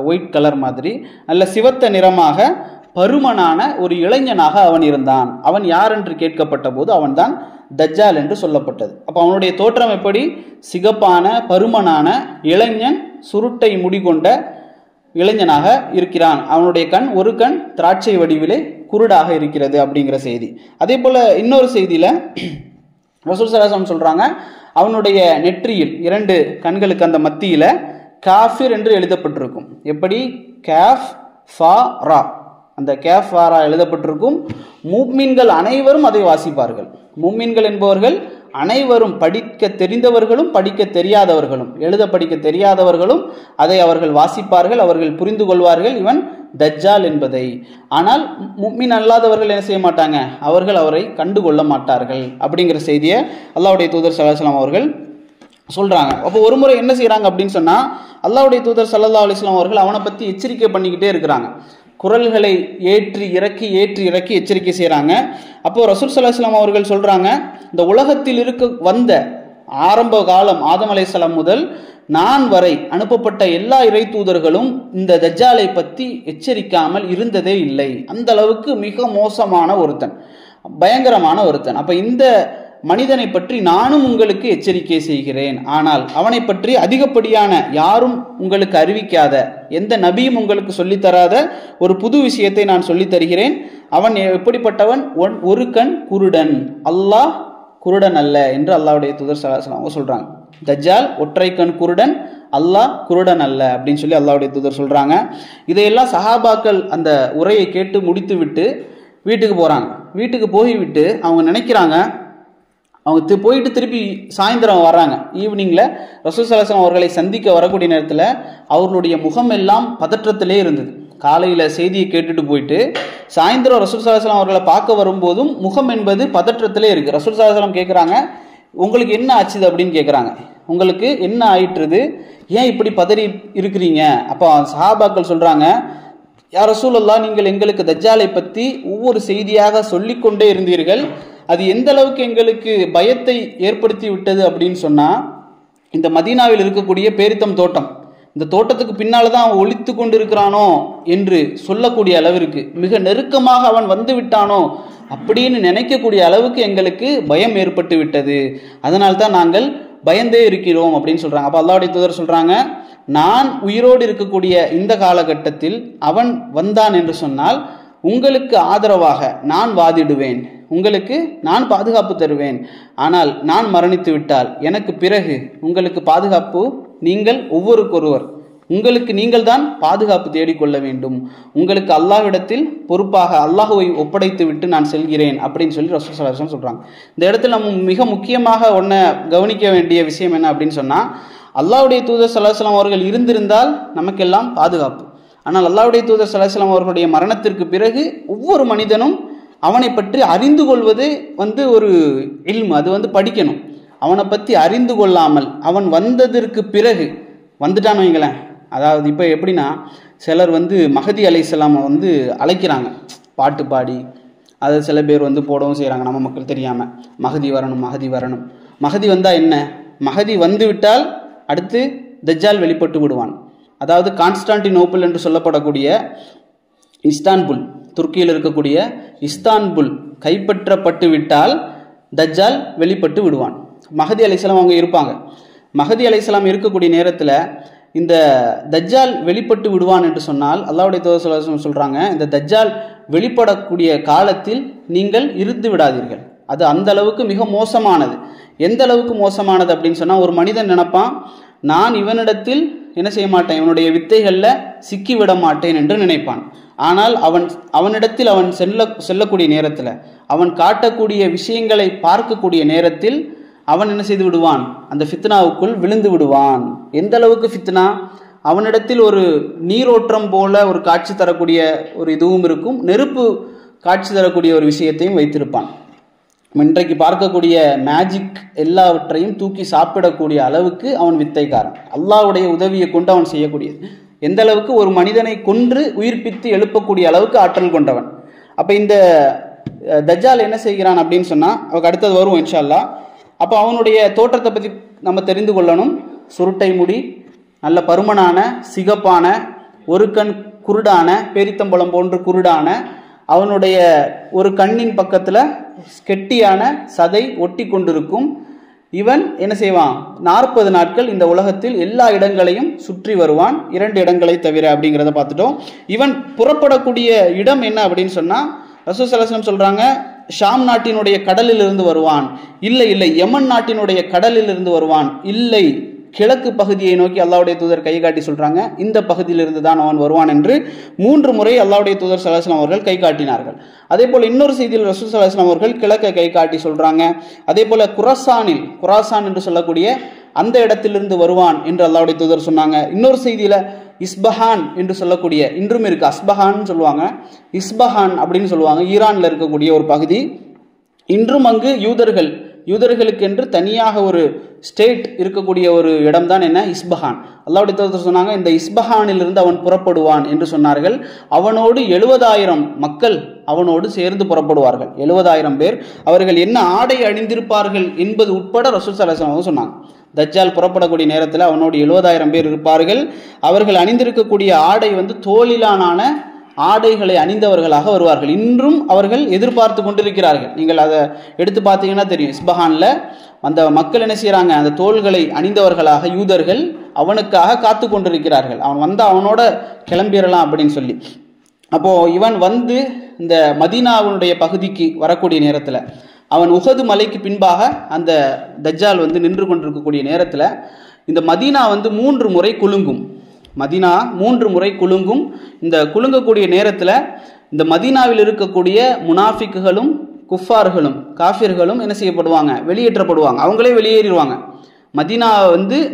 S1: ஒயிட் கலர் மாதிரி நல்ல சிவத்த நிறமாக பருமனான ஒரு இளைஞனாக அவன் இருந்தான். அவன் யார் என்று கேட்கப்பட்ட போது அவன்தான் தஜ்ஜால் என்று சொல்லப்பட்டது. அப்போ அவனுடைய தோற்றம் எப்படி? சிகப்பான பருமனான இளைஞன், சுருட்டை முடிகொண்ட இளைஞனாக இருக்கிறான். அவனுடைய கண் ஒரு கண் திராட்சை வடிவிலே குருடாக இருக்கிறது அப்படிங்கிற செய்தி. அதே போல இன்னொரு செய்தியில ரசூல் ஸல்லல்லாஹு அலைஹி வஸல்லம் சொல்றாங்க, அவனுடைய நெற்றியில் 2 கண்களுக்கு அந்த மத்தியில காஃபிர் என்று எழுதப்பட்டிருக்கும். எப்படி? கேஃப் ஃபா ரா, அந்த கேஃப் ஃபா ரா எழுதப்பட்டிருக்கும். முஃமின்கள் அனைவரும் அதை வாசிப்பார்கள். முஃமின்கள் என்பவர்கள் அனைவரும், படிக்க தெரிந்தவர்களும் படிக்க தெரியாதவர்களும், எழுத படிக்க தெரியாதவர்களும் அதை அவர்கள் வாசிப்பார்கள், அவர்கள் புரிந்து கொள்வார்கள் இவன் தஜ்ஜால் என்பதை. ஆனால் முஃமின் அல்லாதவர்கள் என்ன செய்ய மாட்டாங்க, அவர்கள் அவரை கண்டுகொள்ள மாட்டார்கள் அப்படிங்கிற செய்தியை அல்லாஹ்வுடைய தூதர் ஸல்லல்லாஹு அலைஹி வஸல்லம் அவர்கள் சொல்றாங்க. அப்போ ஒரு முறை என்ன செய்யறாங்க அப்படின்னு சொன்னா, அல்லாஹ்வுடைய தூதர் ஸல்லல்லாஹு அலைஹி வஸல்லம் அவர்கள் அவனை பத்தி எச்சரிக்கை பண்ணிக்கிட்டே இருக்கிறாங்க. குரல்களை ஏற்றி இறக்கி எச்சரிக்கை செய்கிறாங்க. அப்போ ரசூல் ஸல்லல்லாஹு அலைஹி வஸல்லம் அவர்கள் சொல்றாங்க, இந்த உலகத்தில் வந்த ஆரம்ப காலம் ஆதம் அலைஹிஸ்ஸலாம் முதல் நான் வரை அனுப்பப்பட்ட எல்லா இறை தூதர்களும் இந்த தஜ்ஜாலை பற்றி எச்சரிக்காமல் இருந்ததே இல்லை. அந்த அளவுக்கு மிக மோசமான ஒருத்தன், பயங்கரமான ஒருத்தன். அப்ப இந்த மனிதனை பற்றி நானும் உங்களுக்கு எச்சரிக்கை செய்கிறேன். ஆனால் அவனை பற்றி அதிகப்படியான யாரும் உங்களுக்கு அறிவிக்காத, எந்த நபியும் உங்களுக்கு சொல்லித்தராத ஒரு புது விஷயத்தை நான் சொல்லித் தருகிறேன். அவன் எப்படிப்பட்டவன்? ஒரு கண் குருடன், அல்லாஹ் குருடன் அல்ல என்று அல்லாஹ்வுடைய தூதர் ஸல்லல்லாஹு அலைஹி வஸல்லம் சொல்றாங்க. தஜ்ஜால் ஒற்றை கண் குருடன், அல்லாஹ் குருடன் அல்ல அப்படின்னு சொல்லி அல்லாஹ்வுடைய தூதர் சொல்றாங்க. இதையெல்லாம் சஹாபாக்கள் அந்த உரையை கேட்டு முடித்து விட்டு வீட்டுக்கு போறாங்க. வீட்டுக்கு போய்விட்டு அவங்க நினைக்கிறாங்க, அவங்க போயிட்டு திருப்பி சாயந்தரம் வர்றாங்க. ஈவினிங்ல ரசூல் ஸல்லல்லாஹு அலைஹி வஸல்லம் அவர்களை சந்திக்க வரக்கூடிய நேரத்தில் அவர்களுடைய முகம் எல்லாம் பதற்றத்திலே இருந்தது. காலையில செய்தியை கேட்டுட்டு போயிட்டு சாயந்தரம் ரசூல் ஸல்லல்லாஹு அலைஹி வஸல்லம் அவர்களை பார்க்க வரும்போதும் முகம் என்பது பதற்றத்திலே இருக்கு. ரசூல் ஸல்லல்லாஹு அலைஹி வஸல்லம் கேட்குறாங்க, உங்களுக்கு என்ன ஆச்சுது அப்படின்னு கேட்குறாங்க. உங்களுக்கு என்ன ஆயிட்டுருது, ஏன் இப்படி பதறி இருக்கிறீங்க? அப்போ சஹாபாக்கள் சொல்றாங்க, யா ரசூலல்லாஹ், நீங்கள் எங்களுக்கு தஜ்ஜாலை பற்றி ஒவ்வொரு செய்தியாக சொல்லிக்கொண்டே இருந்தீர்கள். அது எந்த அளவுக்கு எங்களுக்கு பயத்தை ஏற்படுத்தி விட்டது அப்படின்னு சொன்னா, இந்த மதீனாவில் இருக்கக்கூடிய பேரித்தம் தோட்டம், இந்த தோட்டத்துக்கு பின்னால தான் அவன் ஒளித்து கொண்டு இருக்கிறானோ என்று சொல்லக்கூடிய அளவிற்கு, மிக நெருக்கமாக அவன் வந்து விட்டானோ அப்படின்னு நினைக்கக்கூடிய அளவுக்கு எங்களுக்கு பயம் ஏற்பட்டு விட்டது. அதனால்தான் நாங்கள் பயந்தே இருக்கிறோம் அப்படின்னு சொல்றாங்க. அப்போ அல்லாஹ்வுடைய தூதர் சொல்றாங்க, நான் உயிரோடு இருக்கக்கூடிய இந்த காலகட்டத்தில் அவன் வந்தான் என்று சொன்னால் உங்களுக்கு ஆதரவாக நான் வாதிடுவேன், உங்களுக்கு நான் பாதுகாப்பு தருவேன். ஆனால் நான் மரணித்து விட்டால் எனக்கு பிறகு உங்களுக்கு பாதுகாப்பு நீங்கள் ஒவ்வொருக்கொருவர், உங்களுக்கு நீங்கள் தான் பாதுகாப்பு தேடிக்கொள்ள வேண்டும். உங்களுக்கு அல்லாஹ்விடத்தில் பொறுப்பாக அல்லாஹுவை ஒப்படைத்து விட்டு நான் செல்கிறேன் அப்படின்னு சொல்லி ரசூல் ஸல்லல்லாஹு அலைஹி வஸல்லம் சொல்றாங்க. இந்த இடத்துல நம்ம மிக முக்கியமாக ஒன்றை கவனிக்க வேண்டிய விஷயம் என்ன அப்படின்னு சொன்னா, அல்லாஹ்வுடைய தூதர் ஸல்லல்லாஹு அலைஹி வஸல்லம் அவர்கள் இருந்திருந்தால் நமக்கெல்லாம் பாதுகாப்பு. ஆனால் அல்லாஹ்வுடைய தூதர் ஸல்லல்லாஹு அலைஹி வஸல்லம் அவர்களுடைய மரணத்திற்கு பிறகு ஒவ்வொரு மனிதனும் அவனை பற்றி அறிந்து கொள்வது ஒரு இல்மு, அது படிக்கணும். அவனை பற்றி அறிந்து கொள்ளாமல் அவன் வந்ததற்கு பிறகு வந்துட்டான்னு வைங்களேன். அதாவது இப்போ எப்படின்னா, சிலர் மஹதி அலைஹிஸ்ஸலாமை அழைக்கிறாங்க பாட்டு பாடி, அதை சில பேர் போடவும் செய்கிறாங்க நம்ம மக்கள் தெரியாமல். மஹதி வரணும், மஹதி வரணும். மஹதி வந்தால் என்ன? மஹதி வந்து விட்டால் அடுத்து தஜ்ஜால் வெளிப்பட்டு விடுவான். அதாவது கான்ஸ்டான்டினோப்பிள் என்று சொல்லப்படக்கூடிய இஸ்தான்புல், துருக்கியில் இருக்கக்கூடிய இஸ்தான்புல் கைப்பற்றப்பட்டு விட்டால் தஜ்ஜால் வெளிப்பட்டு விடுவான். மஹதி அலைஹிஸ்ஸலாம் அவங்க இருப்பாங்க. மஹதி அலைஹிஸ்ஸலாம் இருக்கக்கூடிய நேரத்தில் இந்த தஜ்ஜால் வெளிப்பட்டு விடுவான் என்று சொன்னால் அல்லாஹ்வுடைய தூதர் சொல்றாங்க, இந்த தஜ்ஜால் வெளிப்படக்கூடிய காலத்தில் நீங்கள் இருந்து விடாதீர்கள். அது அந்த அளவுக்கு மிக மோசமானது. எந்த அளவுக்கு மோசமானது அப்படின்னு சொன்னா, ஒரு மனிதன் நினைப்பான், நான் இவனிடத்தில் என்ன செய்ய மாட்டேன், இவனுடைய வித்தைகள்ல சிக்கி விட மாட்டேன் என்று நினைப்பான். ஆனால் அவனிடத்தில் அவன் செல்லக்கூடிய நேரத்தில், அவன் காட்டக்கூடிய விஷயங்களை பார்க்கக்கூடிய நேரத்தில் அவன் என்ன செய்து விடுவான், அந்த ஃபித்னாவுக்குள் விழுந்து விடுவான். எந்த அளவுக்கு ஃபித்னா, அவனிடத்தில் ஒரு நீரோட்டம் போல ஒரு காட்சி தரக்கூடிய ஒரு இதுவும் இருக்கும், நெருப்பு காட்சி தரக்கூடிய ஒரு விஷயத்தையும் வைத்திருப்பான். இன்றைக்கு பார்க்கக்கூடிய மேஜிக் எல்லாவற்றையும் தூக்கி சாப்பிடக்கூடிய அளவுக்கு அவன் வித்தைக்காரன். அல்லாஹ்வுடைய உதவியை கொண்டு அவன் செய்யக்கூடியது. எந்த அளவுக்கு ஒரு மனிதனை கொன்று உயிர்ப்பித்து எழுப்பக்கூடிய அளவுக்கு ஆற்றல் கொண்டவன். அப்ப இந்த தஜ்ஜால் என்ன செய்கிறான் அப்படின்னு சொன்னா, அவருக்கு அடுத்தது வருவோம் இன்ஷா அல்லாஹ். அப்போ அவனுடைய தோற்றத்தை பற்றி நம்ம தெரிந்து கொள்ளணும். சுருட்டை முடி, நல்ல பருமனான, சிகப்பான, ஒரு கண் குருடான, பேரித்தம்பழம் போன்று குருடான, அவனுடைய ஒரு கண்ணின் பக்கத்தில் கெட்டியான சதை ஒட்டி கொண்டிருக்கும். இவன் என்ன செய்வான், 40 நாட்கள் இந்த உலகத்தில் எல்லா இடங்களையும் சுற்றி வருவான், 2 இடங்களை தவிர அப்படிங்கிறத பார்த்துட்டோம். இவன் புறப்படக்கூடிய இடம் என்ன அப்படின்னு சொன்னா, ரசூல் ஸல்லல்லாஹு அலைஹி வஸல்லம் சொல்றாங்க, ஷாம் நாட்டினுடைய கடலில் இருந்து வருவான், இல்லை யமன் நாட்டினுடைய கடலில் இருந்து வருவான், இல்லை கிழக்கு பகுதியை நோக்கி அல்லாஹ்வுடைய தூதர் கை காட்டி சொல்றாங்க, இந்த பகுதியிலிருந்து தான் அவன் வருவான் என்று 3 முறை அல்லாஹ்வுடைய தூதர் ஸல்லல்லாஹு அலைஹி வஸல்லம் அவர்கள் கை காட்டினார்கள். அதே போல இன்னொரு செய்தியில் ரசூல் ஸல்லல்லாஹு அலைஹி வஸல்லம் அவர்கள் கிழக்கை கை காட்டி சொல்றாங்க. அதே போல குராசான் என்று சொல்லக்கூடிய அந்த இடத்திலிருந்து வருவான் என்று அல்லாஹ்வுடைய தூதர் சொன்னாங்க. இன்னொரு செய்தியில இஸ்பஹான் என்று சொல்லக்கூடிய, இன்றும் இருக்கு, அஸ்பஹான் சொல்லுவாங்க, இஸ்பஹான் அப்படின்னு சொல்லுவாங்க, ஈரான்ல இருக்கக்கூடிய ஒரு பகுதி. இன்றும் அங்கு யூதர்களுக்கு என்று தனியாக ஒரு ஸ்டேட் இருக்கக்கூடிய ஒரு இடம் தான் என்ன, இஸ்பஹான். அல்லாஹ்வுடைய தூதர் சொன்னாங்க, இந்த இஸ்பஹானிலிருந்து அவன் புறப்படுவான் என்று சொன்னார்கள். அவனோடு 70,000 மக்கள் அவனோடு சேர்ந்து புறப்படுவார்கள். 70,000 பேர். அவர்கள் என்ன ஆடை அணிந்திருப்பார்கள் என்பது உட்பட ரசூல் ஸல்லல்லாஹு அலைஹி வஸல்லம் சொன்னாங்க. தஜ்ஜால் புறப்படக்கூடிய நேரத்தில் அவனோடு 70,000 பேர் இருப்பார்கள். அவர்கள் அணிந்திருக்கக்கூடிய ஆடை தோலிலான ஆடைகளை அணிந்தவர்களாக வருவார்கள். இன்றும் அவர்கள் எதிர்பார்த்து கொண்டிருக்கிறார்கள். நீங்கள் அதை எடுத்து பார்த்தீங்கன்னா தெரியும். இஸ்பஹான்ல அந்த மக்கள் என்ன செய்யறாங்க, அந்த தோள்களை அணிந்தவர்களாக யூதர்கள் அவனுக்காக காத்து கொண்டிருக்கிறார்கள். அவன் அவனோட கிளம்பிடலாம் அப்படின்னு சொல்லி. அப்போ இவன் இந்த மதீனாவுடைய பகுதிக்கு வரக்கூடிய நேரத்தில், அவன் உஹது மலைக்கு பின்பாக அந்த தஜ்ஜால் நின்று கொண்டிருக்கக்கூடிய நேரத்தில், இந்த மதீனா 3 முறை குலுங்கும். மதீனா 3 முறை குலுங்கும். இந்த குலுங்கக்கூடிய நேரத்தில் இந்த மதீனாவில் இருக்கக்கூடிய முனாஃபிக்குகளும் குஃபார்களும் காஃபிர்களும் என்ன செய்யப்படுவாங்க, வெளியேற்றப்படுவாங்க. அவங்களே வெளியேறிடுவாங்க. மதீனா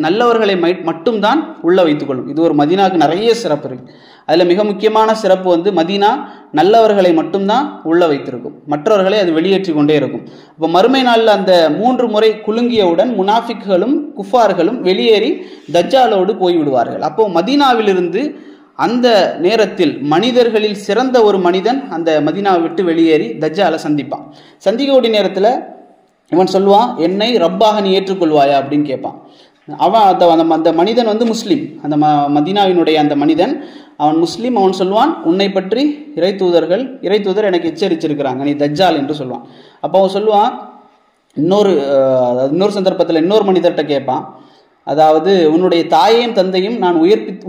S1: நல்லவர்களை மட்டும்தான் உள்ள வைத்துக்கொள்ளும். இது ஒரு மதீனாவுக்கு நிறைய சிறப்பு இருக்கு. அதில் மிக முக்கியமான சிறப்பு மதீனா நல்லவர்களை மட்டும்தான் உள்ள வைத்திருக்கும், மற்றவர்களை அது வெளியேற்றி கொண்டே இருக்கும். அப்போ மறுமை நாளில் அந்த 3 முறை குலுங்கியவுடன் முனாஃபிக்குகளும் குஃபார்களும் வெளியேறி தஜ்ஜாலோடு போய்விடுவார்கள். அப்போ மதீனாவிலிருந்து அந்த நேரத்தில் மனிதர்களில் சிறந்த ஒரு மனிதன் அந்த மதீனாவை விட்டு வெளியேறி தஜ்ஜாலை சந்திப்பான். சந்திக்கக்கூடிய நேரத்தில் இவன் சொல்லுவான், என்னை ரப்பாக நீ ஏற்றுக்கொள்வாயா அப்படின்னு கேட்பான். அவன் அந்த மனிதன் முஸ்லீம். அந்த மதீனாவினுடைய அந்த மனிதன் அவன் முஸ்லீம். அவன் சொல்லுவான், உன்னை பற்றி இறைத்தூதர் எனக்கு எச்சரிச்சிருக்கிறாங்க, நீ தஜ்ஜால் என்று சொல்லுவான். அப்போ அவன் சொல்லுவான், இன்னொரு சந்தர்ப்பத்தில் இன்னொரு மனிதர்கிட்ட கேட்பான், அதாவது உன்னுடைய தாயையும் தந்தையும் நான்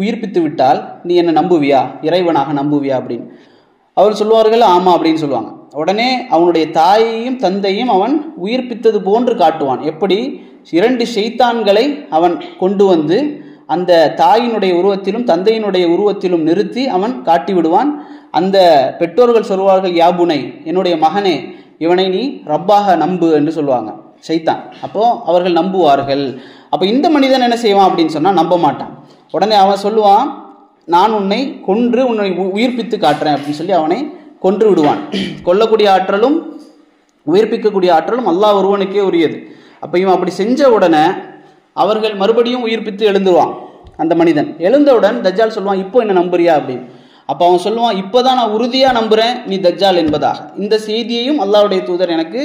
S1: உயிர்ப்பித்து விட்டால் நீ என்ன நம்புவியா, இறைவனாக நம்புவியா அப்படின்னு. அவர் சொல்லுவார்கள், ஆமா அப்படின்னு சொல்லுவாங்க. உடனே அவனுடைய தாயையும் தந்தையும் அவன் உயிர்ப்பித்தது போன்று காட்டுவான். எப்படி 2 ஷைத்தான்களை அவன் கொண்டு அந்த தாயினுடைய உருவத்திலும் தந்தையினுடைய உருவத்திலும் நிறுத்தி அவன் காட்டி விடுவான். அந்த பெற்றோர்கள் சொல்வார்கள், யாபுனை, என்னுடைய மகனே, இவனை நீ ரப்பாக நம்பு என்று சொல்லுவாங்க ஷைத்தான். அப்போ அவர்கள் நம்புவார்கள். அப்போ இந்த மனிதன் என்ன செய்வான் அப்படின்னு சொன்னா, நம்ப மாட்டான். உடனே அவன் சொல்லுவான், நான் உன்னை கொன்று உன்னை உயிர்ப்பித்து காட்டுறேன் அப்படின்னு சொல்லி அவனை கொன்று விடுவான். கொல்லக்கூடிய ஆற்றலும் உயிர்ப்பிக்கக்கூடிய ஆற்றலும் அல்லாஹ் ஒருவனுக்கே உரியது. அப்போ இவன் அப்படி செஞ்ச உடனே அவர்கள் மறுபடியும் உயிர்ப்பித்து எழுந்துருவான். அந்த மனிதன் எழுந்தவுடன் தஜ்ஜால் சொல்லுவான், இப்போ என்ன நம்புறியா அப்படின்னு. அப்போ அவன் சொல்லுவான், இப்போதான் நான் உறுதியாக நம்புகிறேன் நீ தஜ்ஜால் என்பதாக. இந்த செய்தியையும் அல்லாஹ்வுடைய தூதர் எனக்கு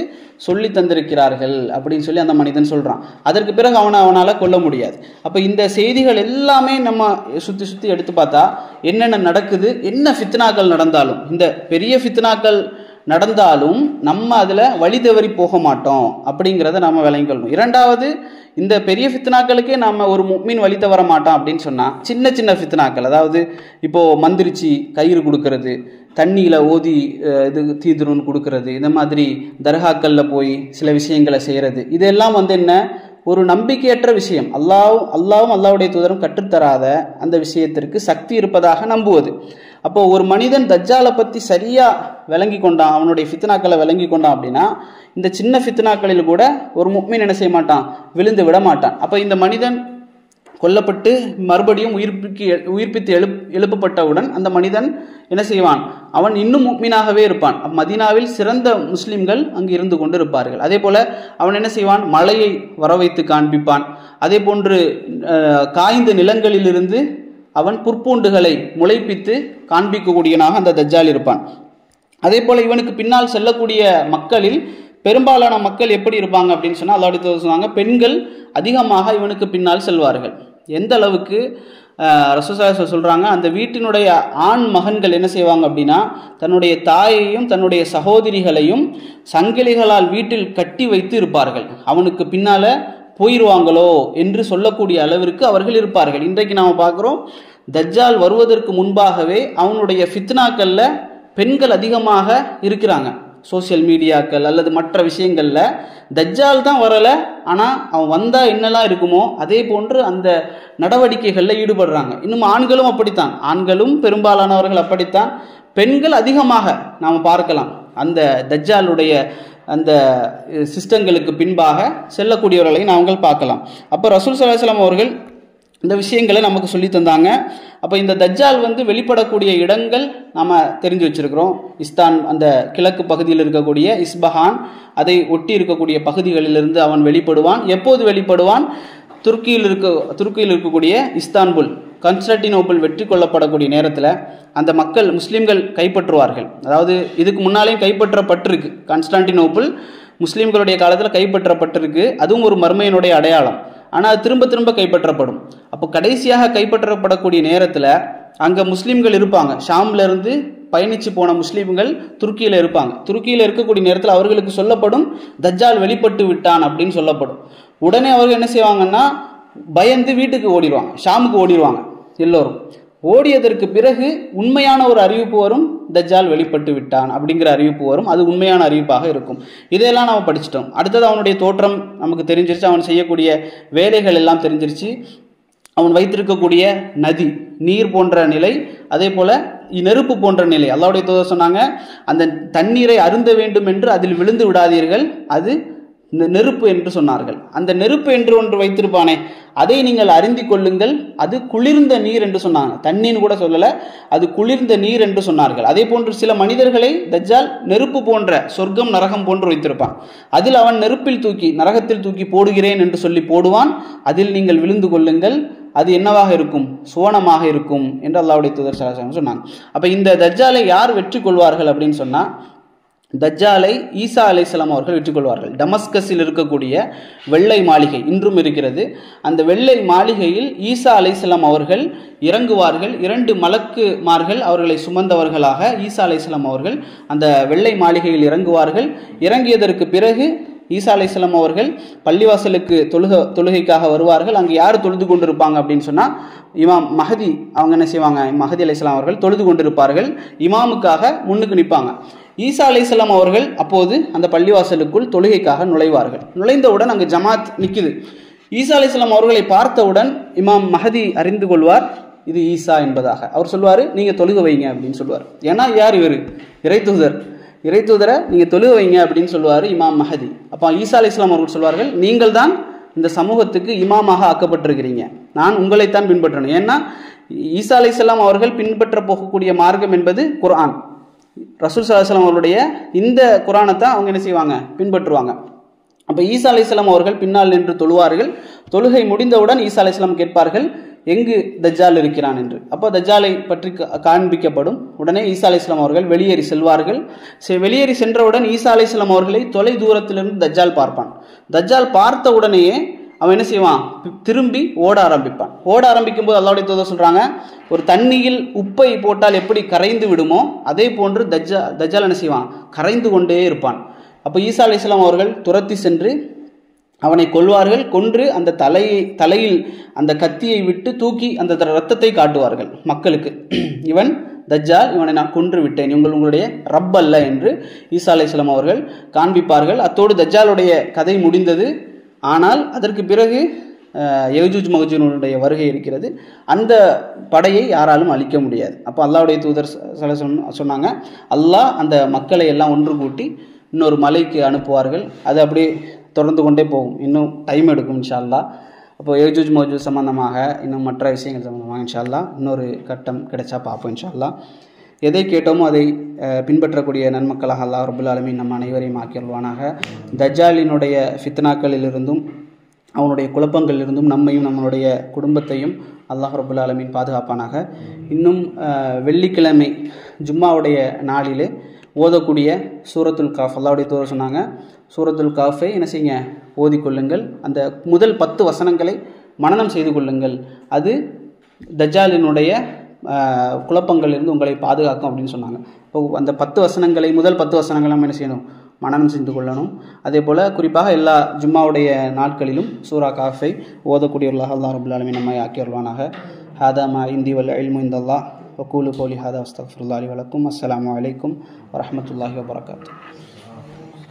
S1: சொல்லி தந்திருக்கிறார்கள் அப்படின்னு சொல்லி அந்த மனிதன் சொல்கிறான். அதற்கு பிறகு அவனால் கொல்ல முடியாது. அப்போ இந்த செய்திகள் எல்லாமே நம்ம சுற்றி எடுத்து பார்த்தா என்னென்ன நடக்குது, என்ன ஃபித்னாக்கள் நடந்தாலும், இந்த பெரிய ஃபித்னாக்கள் நடந்தாலும் நம்ம அதில் வழி தவறி போக மாட்டோம் அப்படிங்கிறத நம்ம விளங்கிக்கொள்ளணும். இரண்டாவது, இந்த பெரிய ஃபித்னாக்களுக்கே நம்ம ஒரு முஃமின் வழி தவற மாட்டோம் அப்படின்னு சொன்னால் சின்ன சின்ன ஃபித்னாக்கள், அதாவது இப்போது மந்திரிச்சு கயிறு கொடுக்கறது, தண்ணியில் ஓதி இது தீதுருன்னு கொடுக்கறது, இந்த மாதிரி தர்காக்களில் போய் சில விஷயங்களை செய்கிறது, இதெல்லாம் என்ன ஒரு நம்பிக்கையற்ற விஷயம். அல்லாவும் அல்லாவுடைய தூதரும் கற்றுத்தராத அந்த விஷயத்திற்கு சக்தி இருப்பதாக நம்புவது. அப்போ ஒரு மனிதன் தஜ்ஜாலை பற்றி சரியாக விளங்கி கொண்டான், அவனுடைய ஃபித்னாக்களை விளங்கி கொண்டான் அப்படின்னா இந்த சின்ன ஃபித்னாக்களில் கூட ஒரு முஃமின் என்ன செய்ய மாட்டான், விழுந்து விட மாட்டான். அப்போ இந்த மனிதன் கொல்லப்பட்டு மறுபடியும் உயிர்ப்பித்து எழுப்பப்பட்டவுடன் அந்த மனிதன் என்ன செய்வான், அவன் இன்னும் முஃமினாகவே இருப்பான். மதீனாவில் சிறந்த முஸ்லிம்கள் அங்கு இருந்து கொண்டு இருப்பார்கள். அதே போல அவன் என்ன செய்வான், மலையை வர வைத்து காண்பிப்பான். அதே போன்று காய்ந்த நிலங்களிலிருந்து அவன் புற்பூண்டுகளை முளைப்பித்து காண்பிக்கக்கூடியவனாக அந்த தஜ்ஜால் இருப்பான். அதே போல இவனுக்கு பின்னால் செல்லக்கூடிய மக்களில் பெரும்பாலான மக்கள் எப்படி இருப்பாங்க அப்படின்னு சொன்னால், அல்லாஹ் சொன்னாங்க, பெண்கள் அதிகமாக இவனுக்கு பின்னால் செல்வார்கள். எந்த அளவுக்கு ரசூலுல்லாஹி சொல்கிறாங்க, அந்த வீட்டினுடைய ஆண் மகன்கள் என்ன செய்வாங்க அப்படின்னா தன்னுடைய தாயையும் தன்னுடைய சகோதரிகளையும் சங்கிலிகளால் வீட்டில் கட்டி வைத்து இருப்பார்கள். அவனுக்கு பின்னால் போயிடுவாங்களோ என்று சொல்லக்கூடிய அளவிற்கு அவர்கள் இருப்பார்கள். இன்றைக்கு நாம் பார்க்குறோம், தஜ்ஜால் வருவதற்கு முன்பாகவே அவனுடைய ஃபித்னாக்களில் பெண்கள் அதிகமாக இருக்கிறாங்க. சோசியல் மீடியாக்கள் அல்லது மற்ற விஷயங்களில் தஜ்ஜால் தான் வரலை, ஆனால் அவன் வந்தால் என்னெல்லாம் இருக்குமோ அதே போன்று அந்த நடவடிக்கைகளில் ஈடுபடுறாங்க. இன்னும் ஆண்களும் அப்படித்தான், ஆண்களும் பெரும்பாலானவர்கள் அப்படித்தான். பெண்கள் அதிகமாக நாம் பார்க்கலாம் அந்த தஜ்ஜாலுடைய அந்த சிஸ்டங்களுக்கு பின்பாக செல்லக்கூடியவர்களை நாங்கள் பார்க்கலாம். அப்போ ரசூல் ஸல்லல்லாஹு அலைஹி வஸல்லம் அவர்கள் இந்த விஷயங்களை நமக்கு சொல்லி தந்தாங்க. அப்போ இந்த தஜ்ஜால் வெளிப்படக்கூடிய இடங்கள் நாம் தெரிஞ்சு வச்சிருக்கிறோம். இஸ்தான் அந்த கிழக்கு பகுதியில் இருக்கக்கூடிய இஸ்பஹான், அதை ஒட்டி இருக்கக்கூடிய பகுதிகளிலிருந்து அவன் வெளிப்படுவான். எப்போது வெளிப்படுவான், துருக்கியில் இருக்கக்கூடிய இஸ்தான்புல், கான்ஸ்டான்டினோப்பிள் வெற்றி கொள்ளப்படக்கூடிய நேரத்தில் அந்த மக்கள் முஸ்லீம்கள் கைப்பற்றுவார்கள். அதாவது இதுக்கு முன்னாலேயும் கைப்பற்றப்பட்டிருக்கு, கான்ஸ்டான்டினோப்பிள் முஸ்லீம்களுடைய காலத்தில் கைப்பற்றப்பட்டிருக்கு. அதுவும் ஒரு மர்மையினுடைய அடையாளம். ஆனால் அது திரும்ப திரும்ப கைப்பற்றப்படும். அப்போ கடைசியாக கைப்பற்றப்படக்கூடிய நேரத்தில் அங்கே முஸ்லீம்கள் இருப்பாங்க. ஷாம்ல இருந்து பயணித்து போன முஸ்லீம்கள் துருக்கியில் இருப்பாங்க. துருக்கியில் இருக்கக்கூடிய நேரத்தில் அவர்களுக்கு சொல்லப்படும், தஜ்ஜால் வெளிப்பட்டு விட்டான் அப்படின்னு சொல்லப்படும். உடனே அவர்கள் என்ன செய்வாங்கன்னா பயந்து வீட்டுக்கு ஓடிடுவாங்க, ஷாமுக்கு ஓடிடுவாங்க. எல்லோரும் ஓடியதற்கு பிறகு உண்மையான ஒரு அறிவிப்பு வரும், தஜ்ஜால் வெளிப்பட்டு விட்டான் அப்படிங்கிற அறிவிப்பு வரும். அது உண்மையான அறிவிப்பாக இருக்கும். இதையெல்லாம் நம்ம படிச்சிட்டோம். அடுத்தது அவனுடைய தோற்றம் நமக்கு தெரிஞ்சிருச்சு, அவன் செய்யக்கூடிய வேலைகள் எல்லாம் தெரிஞ்சிருச்சு. அவன் வைத்திருக்கக்கூடிய நதி, நீர் போன்ற நிலை, அதே போல நெருப்பு போன்ற நிலை. அல்லாஹ்வுடைய தூதர் சொன்னாங்க, அந்த தண்ணீரை அருந்த வேண்டும் என்று அதில் விழுந்து விடாதீர்கள், அது நெருப்பு என்று சொன்னார்கள். அந்த நெருப்பு என்று ஒன்று வைத்திருப்பானே, அதை நீங்கள் அறிந்து கொள்ளுங்கள், அது குளிர்ந்த நீர் என்று சொன்னாங்க. தண்ணீன்னு கூட சொல்லலை, அது குளிர்ந்த நீர் என்று சொன்னார்கள். அதே போன்று சில மனிதர்களை தஜ்ஜால் நெருப்பு போன்ற, சொர்க்கம் நரகம் போன்று வைத்திருப்பான். அதில் அவன் நெருப்பில் தூக்கி, நரகத்தில் தூக்கி போடுகிறேன் என்று சொல்லி போடுவான். அதில் நீங்கள் விழுந்து கொள்ளுங்கள், அது என்னவாக இருக்கும், சுவனமாக இருக்கும் என்று அல்லாஹ்வுடைய தூதர் ஸல்லல்லாஹு அலைஹி வஸல்லம் சொன்னாங்க. அப்போ இந்த தஜ்ஜாலை யார் வெற்றி கொள்வார்கள் அப்படின்னு சொன்னால், தஜ்ஜாலை ஈசா அலைஹிஸ்ஸலாம் அவர்கள் வெற்றி கொள்வார்கள். டமஸ்கஸில் இருக்கக்கூடிய வெள்ளை மாளிகை இன்றும் இருக்கிறது. அந்த வெள்ளை மாளிகையில் ஈசா அலைஹிஸ்ஸலாம் அவர்கள் இறங்குவார்கள். 2 மலக்குமார்கள் அவர்களை சுமந்தவர்களாக ஈசா அலைஹிஸ்ஸலாம் அவர்கள் அந்த வெள்ளை மாளிகையில் இறங்குவார்கள். இறங்கியதற்கு பிறகு ஈசா அலைஹிஸ்ஸலாம் அவர்கள் பள்ளிவாசலுக்கு தொழுகைக்காக வருவார்கள். அங்கே யார் தொழுது கொண்டிருப்பாங்க அப்படின்னு சொன்னால், இமாம் மஹதி அவங்க என்ன செய்வாங்க, மஹதி அலைஹிஸ்ஸலாம் அவர்கள் தொழுது கொண்டிருப்பார்கள். இமாமுக்காக முன்னுக்கு நிற்பாங்க. ஈசா அலைஹிஸ்ஸலாம் அவர்கள் அப்போது அந்த பள்ளிவாசலுக்குள் தொழுகைக்காக நுழைவார்கள். நுழைந்தவுடன் அங்கு ஜமாத் நிற்குது. ஈசா அலைஹிஸ்ஸலாம் அவர்களை பார்த்தவுடன் இமாம் மஹதி அறிந்து கொள்வார், இது ஈசா என்பதாக. அவர் சொல்வார், நீங்கள் தொழுக வைங்க அப்படின்னு சொல்லுவார். ஏன்னா யார் இவர், இறைத்தூதரை நீங்கள் தொழுக வைங்க அப்படின்னு சொல்லுவார் இமாம் மஹதி. அப்போ ஈசா அலைஹிஸ்ஸலாம் அவர்கள் சொல்வார்கள், நீங்கள் தான் இந்த சமூகத்துக்கு இமாமாக ஆக்கப்பட்டிருக்கிறீங்க, நான் உங்களைத்தான் பின்பற்றணும். ஏன்னா ஈசா அலைஹிஸ்ஸலாம் அவர்கள் பின்பற்ற போகக்கூடிய மார்க்கம் என்பது குர்ஆன். ரசூல் ஸல்லல்லாஹு அலைஹி வஸல்லம் அவருடைய இந்த குர்ஆனை தான் அவங்க என்ன செய்வாங்க, பின்பற்றுவாங்க. அப்போ ஈசா அலைஹிஸ்ஸலாம் அவர்கள் பின்னால் நின்று தொழுவார்கள். தொழுகை முடிந்தவுடன் ஈசா அலைஹிஸ்ஸலாம் கேட்பார்கள், எங்கு தஜ்ஜால் இருக்கிறான் என்று. அப்போ தஜ்ஜாலை பற்றி காண்பிக்கப்படும். உடனே ஈசா அலைஹிஸ்ஸலாம் அவர்கள் வெளியேறி செல்வார்கள். வெளியேறி சென்றவுடன் ஈசா அலைஹிஸ்ஸலாம் அவர்களை தொலை தூரத்திலிருந்து தஜ்ஜால் பார்ப்பான். தஜ்ஜால் பார்த்த உடனேயே அவன் என்ன செய்வான், திரும்பி ஓட ஆரம்பிப்பான். ஓட ஆரம்பிக்கும் போது அல்லாஹ்வுடைய தூதர் சொல்றாங்க, ஒரு தண்ணியில் உப்பை போட்டால் எப்படி கரைந்து விடுமோ அதே போன்று தஜ்ஜால் என்ன செய்வான், கரைந்து கொண்டே இருப்பான். அப்போ ஈசா அலைஹிஸ்ஸலாம் அவர்கள் துரத்தி சென்று அவனை கொல்வார்கள். கொன்று அந்த தலையில் அந்த கத்தியை விட்டு தூக்கி அந்த ரத்தத்தை காட்டுவார்கள் மக்களுக்கு. இவன் தஜ்ஜால், இவனை நான் கொன்று விட்டேன், உங்களுடைய ரப் அல்ல என்று ஈசா அலைஹிஸ்ஸலாம் அவர்கள் காண்பிப்பார்கள். அத்தோடு தஜ்ஜாலுடைய கதை முடிந்தது. ஆனால் அதற்கு பிறகு யஜூஜ் மகஜூஜுடைய வருகை இருக்கிறது. அந்த படையை யாராலும் அழிக்க முடியாது. அப்போ அல்லாஹ்வுடைய தூதர் சொன்னாங்க, அல்லாஹ் அந்த மக்களை எல்லாம் ஒன்று கூட்டி இன்னொரு மலைக்கு அனுப்புவார்கள். அது அப்படியே தொடர்ந்து கொண்டே போகும். இன்னும் டைம் எடுக்கும் இன்ஷா அல்லாஹ். அப்போ யஜூஜ் மகஜூஜ் சம்பந்தமாக இன்னும் மற்ற விஷயங்கள் சம்பந்தமாக இன்ஷா அல்லாஹ் இன்னொரு கட்டம் கிடைச்சா பார்ப்போம் இன்ஷா அல்லாஹ். எதை கேட்டோமோ அதை பின்பற்றக்கூடிய நன்மக்களாக அல்லாஹ் ரப்புல் ஆலமீன் நம் அனைவரையும் ஆக்கியல்வானாக. தஜ்ஜாலினுடைய ஃபித்னாக்களிலிருந்தும் அவனுடைய குழப்பங்களிலிருந்தும் நம்மையும் நம்மளுடைய குடும்பத்தையும் அல்லாஹ் ரப்புல் ஆலமீன் பாதுகாப்பானாக. இன்னும் வெள்ளிக்கிழமை ஜும்மாவுடைய நாளிலே ஓதக்கூடிய சூரத்துல் காஃப், அல்லாஹ்வுடைய தூதர் சொன்னாங்க, சூரத்துல் காஃபை என்ன செய்யுங்க, ஓதிக்கொள்ளுங்கள். அந்த முதல் 10 வசனங்களை மனனம் செய்து கொள்ளுங்கள். அது தஜ்ஜாலினுடைய குழப்பங்களிலிருந்து உங்களை பாதுகாக்கும் அப்படின்னு சொன்னாங்க. இப்போ அந்த 10 வசனங்களை, முதல் 10 வசனங்களை நம்ம என்ன செய்யணும், மனனம் செய்து கொள்ளணும். அதே போல் குறிப்பாக எல்லா ஜும்மாவுடைய நாட்களிலும் சூரா காஃபை ஓதக்கூடியவர்களாக அல்லாஹ் ரப்புல் ஆலமீன் நம்மை ஆக்கி வருவானாக. ஹாதா மா இந்தி வல் இல்மு இந்தல்லாஹ் வக்கூலு கௌலி ஹாதா அஸ்தக்ஃபிருல்லாஹி லி வலக்கும். அஸ்ஸலாமு அலைக்கும் வரஹ்மத்துல்லாஹி வபரகாத்துஹு.